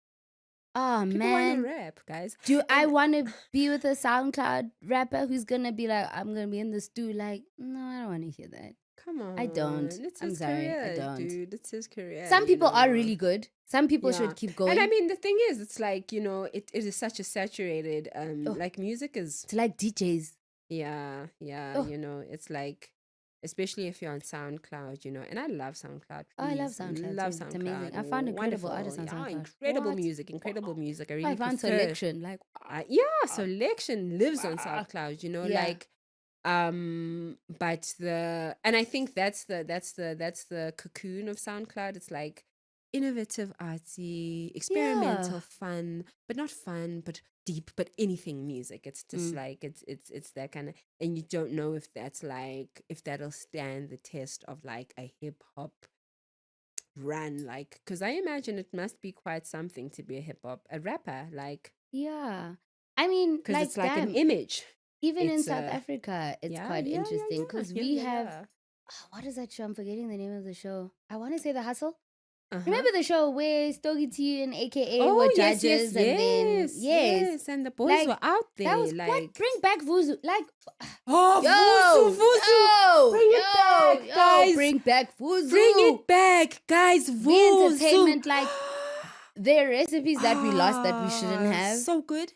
oh People man, want to rap, guys. do I and- want to be with a SoundCloud rapper who's gonna be like, I'm gonna be in the stew? Like, no, I don't want to hear that. Come on. I don't. It's I'm his sorry, I career, don't. dude. It's his career. Some you people are know. really good. Some people Yeah. should keep going. And I mean, the thing is, it's like, you know, it is such a saturated, Oh. like music is, it's like DJs. yeah, Oh. you know, it's like, especially if you're on SoundCloud, you know, and I love SoundCloud. Oh, I love please. SoundCloud Love too. SoundCloud. It's amazing. I found incredible artists on Yeah, SoundCloud. incredible What? music, incredible music. I really I found prefer. selection. Like, Yeah, selection lives on Ah. SoundCloud, you know, Yeah. like but and I think that's the cocoon of SoundCloud. It's like innovative, artsy, experimental, Yeah. fun, but not fun, but deep, but anything music. It's just like it's that kind of, and you don't know if that's like if that'll stand the test of like a hip hop run, like because I imagine it must be quite something to be a rapper, like yeah. I mean, because like, it's like damn, an image. even in it's, South Africa, it's Yeah, quite yeah, interesting because yeah, we yeah, have, yeah. what is that show? I'm forgetting the name of the show. I want to say The Hustle. Uh-huh. Remember the show where Stogie T and AKA Oh, were yes, judges yes, and then yes, and the boys Like, were out there. that was like, what bring back Vuzu. Like, oh, yo, Vuzu, bring it back, guys. bring back Vuzu. Bring it back, guys. Be Vuzu. entertainment, like, there are recipes that we lost that we shouldn't have. So good.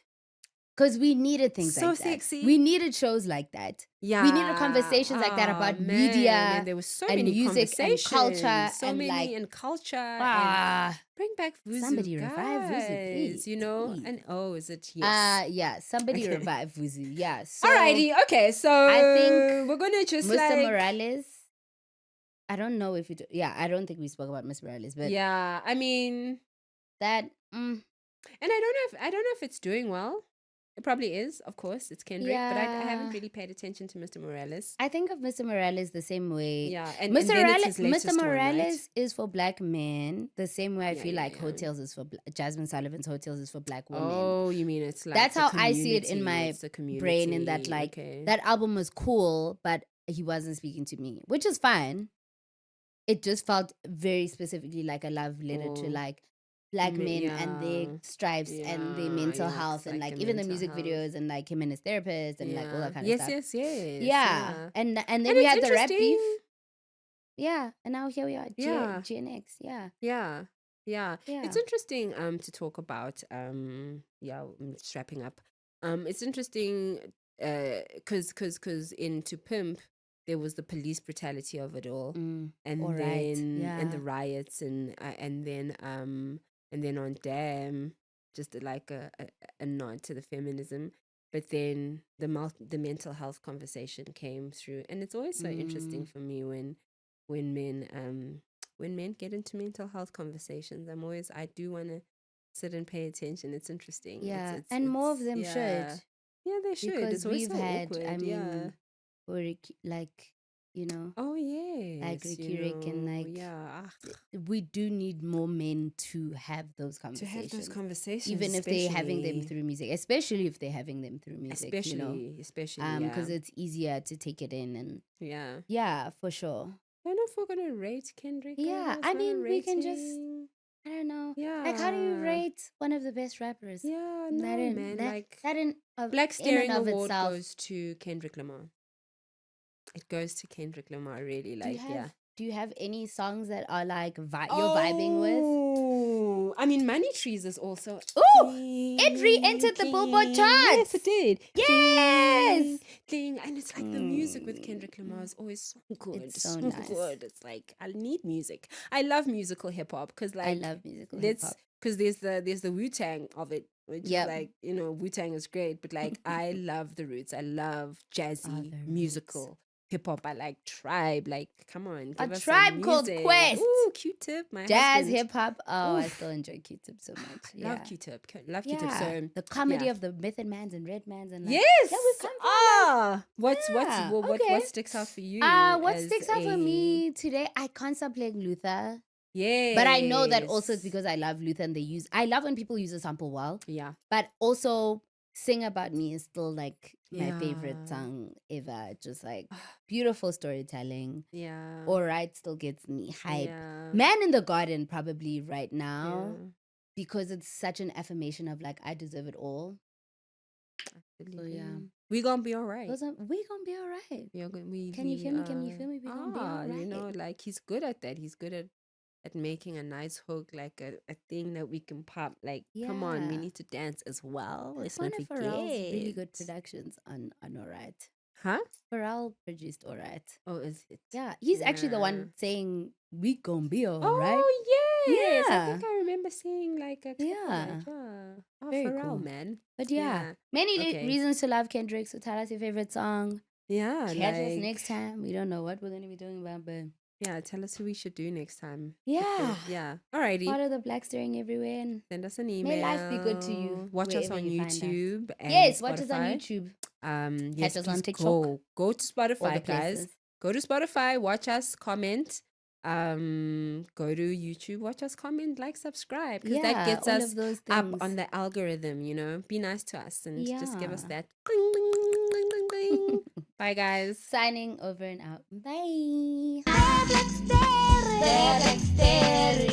Because we needed things So like that. sexy. We needed shows like that. Yeah. We needed conversations like that about man. media And there was so and many music and culture conversations, so and many like, and culture and ah, bring back Vuzu, somebody revive Vuzu, guys, please, you know. please. And is it yes? Yeah, somebody Okay. revive Vuzu. Yeah. So Alrighty, okay, so I think we're gonna just Mr. like Morales. I don't know if yeah, I don't think we spoke about Mr. Morales, but yeah, I mean, that and I don't know if it's doing well. It probably is, of course. It's Kendrick, but I haven't Yeah. really paid attention to Mr. Morales. I think of Mr. Morales the same way. Yeah, and Mr. then it's his Mr. latest one, right? Morales is for black men the same way I Yeah, feel yeah, like yeah. Hotels is for Jasmine Sullivan's Hotels is for black women. Oh, you mean it's like That's a how I see it in community, my it's a brain, in that community, like okay. that album was cool, but he wasn't speaking to me, which is fine. It just felt very specifically like a love letter to Oh, like black men and their yeah, stripes and their mental yeah, health it's and like like the even the mental music health. videos and like him and his therapist and like all that kind of Yes, stuff. yes, yes. Yeah. And then And we it's had the rap beef. interesting. Yeah. And now here we are. Yeah. GNX. Yeah. Yeah. Yeah. Yeah. It's interesting to talk about yeah, I'm just wrapping up. It's interesting cuz in To Pimp there was the police brutality of it all. And all right. then and the Yeah. riots and then on Damn just like a nod to the feminism. But then the mental health conversation came through, and it's always so interesting for me when men get into mental health conversations. I do want to sit and pay attention. It's interesting. Yeah. And more of them yeah. should. Yeah, they should. Because It's always we've so had, awkward. I mean, yeah. like, you know, Oh yes. like Ricky Rick and like yeah. we do need more men to have those To conversations. have those conversations, even if they're having them especially- through music, especially if they're having them through music, you know, especially yeah. because it's easier to take it in and yeah. yeah, for sure. I don't know if we're gonna rate Kendrick. Yeah, Lamar's I not a mean, we can just, rating. I don't know, Yeah. like how do you rate one of the best rappers? Yeah, no, that in man. that, Like that in of, Black in and Sterring of Award itself. goes to Kendrick Lamar. It goes to Kendrick Lamar, really. Do you Like, have, yeah. do you have any songs that are like you're vibing with? Oh, I mean, Money Trees is also. Ooh, it re-entered the Billboard Yes, charts. it did. Yes. Ding. And it's like the music with Kendrick Lamar is always so good. It's so nice. good. It's like I need music. I love musical hip hop because like I love musical hip hop. because there's the Wu-Tang of it, which Yep. is like, you know, Wu-Tang is great, but like I love the roots. I love jazzy the Roots. musical hip hop. I like Tribe. Like, come on, A give us some Tribe Called music. Quest. Ooh, Q-Tip, my Jazz, husband. hip hop. Oh, I Oof. still enjoy Q-Tip so much. Yeah. Love Q-Tip. Love Q-Tip. Yeah. So The comedy yeah. of the Method Mans and Red Mans and like, yes. Yeah, we've come from What Yeah, what okay. sticks out for you? what as sticks out for a- me today? I can't stop playing Luther. Yeah. But I know that also it's because I love Luther and I love when people use a sample well. Yeah. But also Sing About Me is still like my favorite Yeah. song ever. Just like beautiful storytelling. Yeah. All Right still gets me hype. Yeah. Man in the Garden probably right now Yeah. because it's such an affirmation of like I deserve it all. So yeah. We gonna be all right. We gonna be all right. Can you feel me? Can you feel me? We gonna be all You know, right. like he's good at that. He's good at making a nice hook, like a thing that we can pop. Like, come on, we Yeah. need to dance as well. It's Let's one not of Pharrell's really good forget. productions on All Right. Huh? Pharrell produced All Right. Oh, is it? Yeah, he's actually the Yeah. one saying we gonna be all Oh right. yes, I Yeah. think I remember seeing like a clip of Yeah. that. Yeah. Oh, Very Pharrell, cool. man. But yeah, Yeah. many Okay. reasons to love Kendrick. So tell us your favorite song. Yeah, Catch us like next time. We don't know what we're gonna be doing about, but yeah. Tell us who we should do next time. yeah. Yeah. Alrighty. Follow the Black Sterring everywhere. And Send us an email. may life be good to you. Watch us wherever on you find us. YouTube. And Yes, watch us on Spotify. YouTube. Yes, us on please TikTok. Go to All Spotify, the guys. places. Go to Spotify. Watch us. Comment. Go to YouTube. Watch us. Comment. Like. Subscribe. Because that gets all us of those up things. on the algorithm. You know, be nice to us and just give us Yeah. that. Ding, ding, ding, ding, ding, ding. Bye, guys. Signing over and out. Bye. Black Sterring.